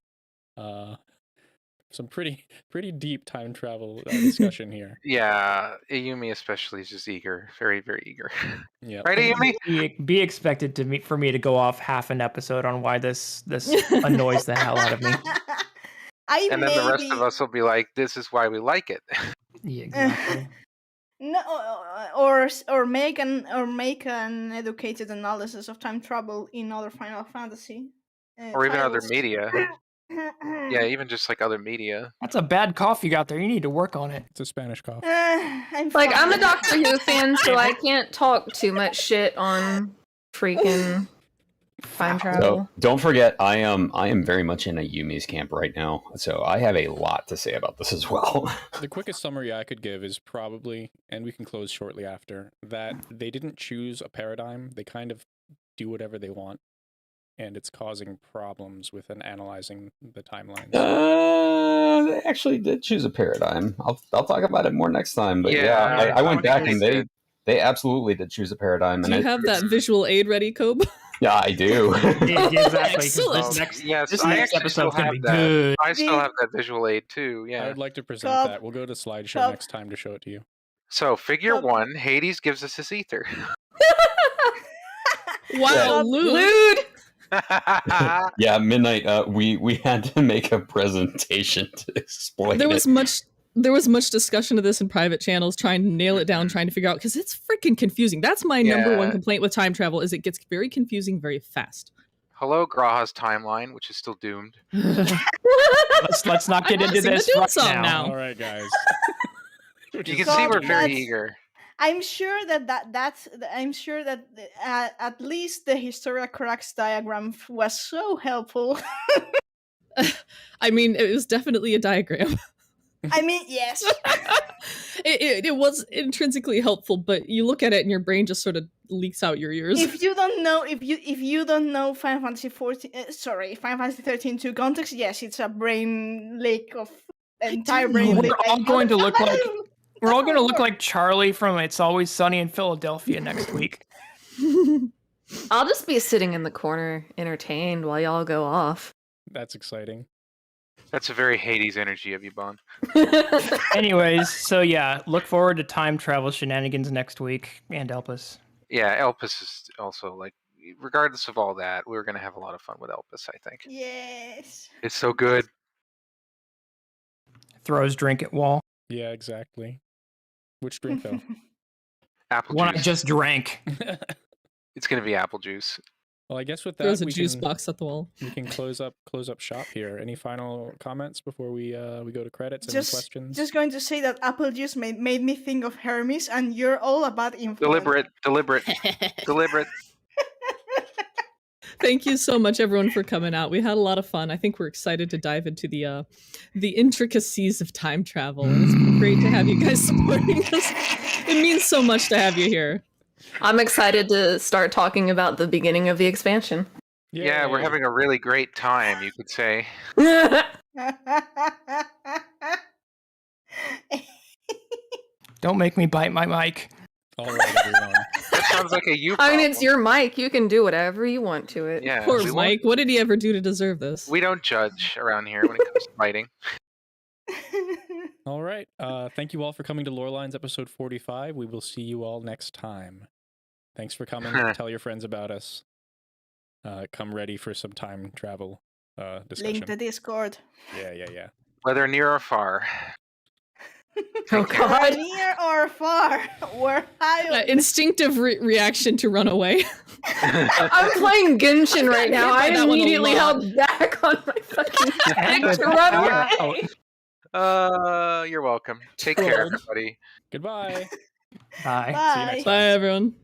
some pretty deep time travel discussion here. Yeah, Ayumi especially is just eager, very, very eager. Yeah. Right, Ayumi? Be expected for me to go off half an episode on why this annoys the hell out of me. And then the rest of us will be like, "This is why we like it." Yeah, exactly. No, or make an educated analysis of time travel in other Final Fantasy. Or even other titles. media. Yeah, even just like other media. That's a bad cough you got there. You need to work on it. It's a Spanish cough. I'm Like, I'm a fine. Doctor Who fan, so I can't talk too much shit on freaking time travel. So don't forget, I am very much in a Yumi's camp right now, so I have a lot to say about this as well. The quickest summary I could give is probably, and we can close shortly after, that they didn't choose a paradigm. They kind of do whatever they want, and it's causing problems with analyzing the timelines. They actually did choose a paradigm. I'll talk about it more next time. But Yeah, I went back and they they did. they absolutely did choose a paradigm. Do And you have that visual aid ready, Kobe? Yeah, I do. Exactly. 'cause Excellent. This next, Yes, this I next actually still episode's gonna have be that. good. I still have that visual aid too. I Yeah. would like to present Cobb. that. We'll go to slideshow Cobb. next time to show it to you. So figure Cobb. 1, Hades gives us his ether. Wow, Yeah. Lude. Yeah, Midnight. We had to make a presentation to explain There it. was much discussion of this in private channels, trying to nail it down, trying to figure out, because it's freaking confusing. That's my number one Yeah. complaint with time travel, is it gets very confusing very fast. Hello, Graha's timeline, which is still doomed. Let's not get I'm into asking this the dude right song now. All right, guys. You can see Cobb, we're very that's- eager. I'm sure that at least the historical cracks diagram was so helpful. I mean, it was definitely a diagram. I mean, yes. It was intrinsically helpful, but you look at it and your brain just sort of leaks out your ears. If you don't know Final Fantasy 14, Final Fantasy 13 2 context, yes, it's a brain leak of entire brain know. leak. We're all going to look like we're all going to look like Charlie from It's Always Sunny in Philadelphia next week. I'll just be sitting in the corner, entertained while y'all go off. That's exciting. That's a very Hades energy of you, Bon. Anyways, so yeah, look forward to time travel shenanigans next week and Elpis. Yeah, Elpis is also like, regardless of all that, we're gonna have a lot of fun with Elpis. I think Yes. it's so good. Throws drink at wall. Yeah, exactly. Which drink though? Apple One I juice. just drank. It's gonna be apple juice. Well, I guess with that There's a we juice can, box at the wall. we can close up shop here. Any final comments before we go to credits? Any questions? Just going to say that apple juice made me think of Hermes, and you're all about influence. Deliberate. Thank you so much, everyone, for coming out. We had a lot of fun. I think we're excited to dive into the intricacies of time travel. And it's been great to have you guys supporting us. It means so much to have you here. I'm excited to start talking about the beginning of the expansion. Yeah, we're Yay. having a really great time, you could say. Don't make me bite my mic. All right, everyone. That sounds like a you I problem. mean, it's your mic. You can do whatever you want to it. Yeah, Poor we Mike. What did he ever do to deserve this? We don't judge around here when it comes to fighting. All right. Thank you all for coming to Lorelines episode 45. We will see you all next time. Thanks for coming. Tell your friends about us. Come ready for some time travel discussion. Link the Discord. Yeah. Whether near or far. Oh Take care. God. Near or far, we're high. Instinctive reaction to run away. I'm playing Genshin right now. by I that one a immediately lot. held back on my fucking stick to run away. You're welcome. Take care, Trolled. everybody. Goodbye. Bye. See you next time. Bye, everyone.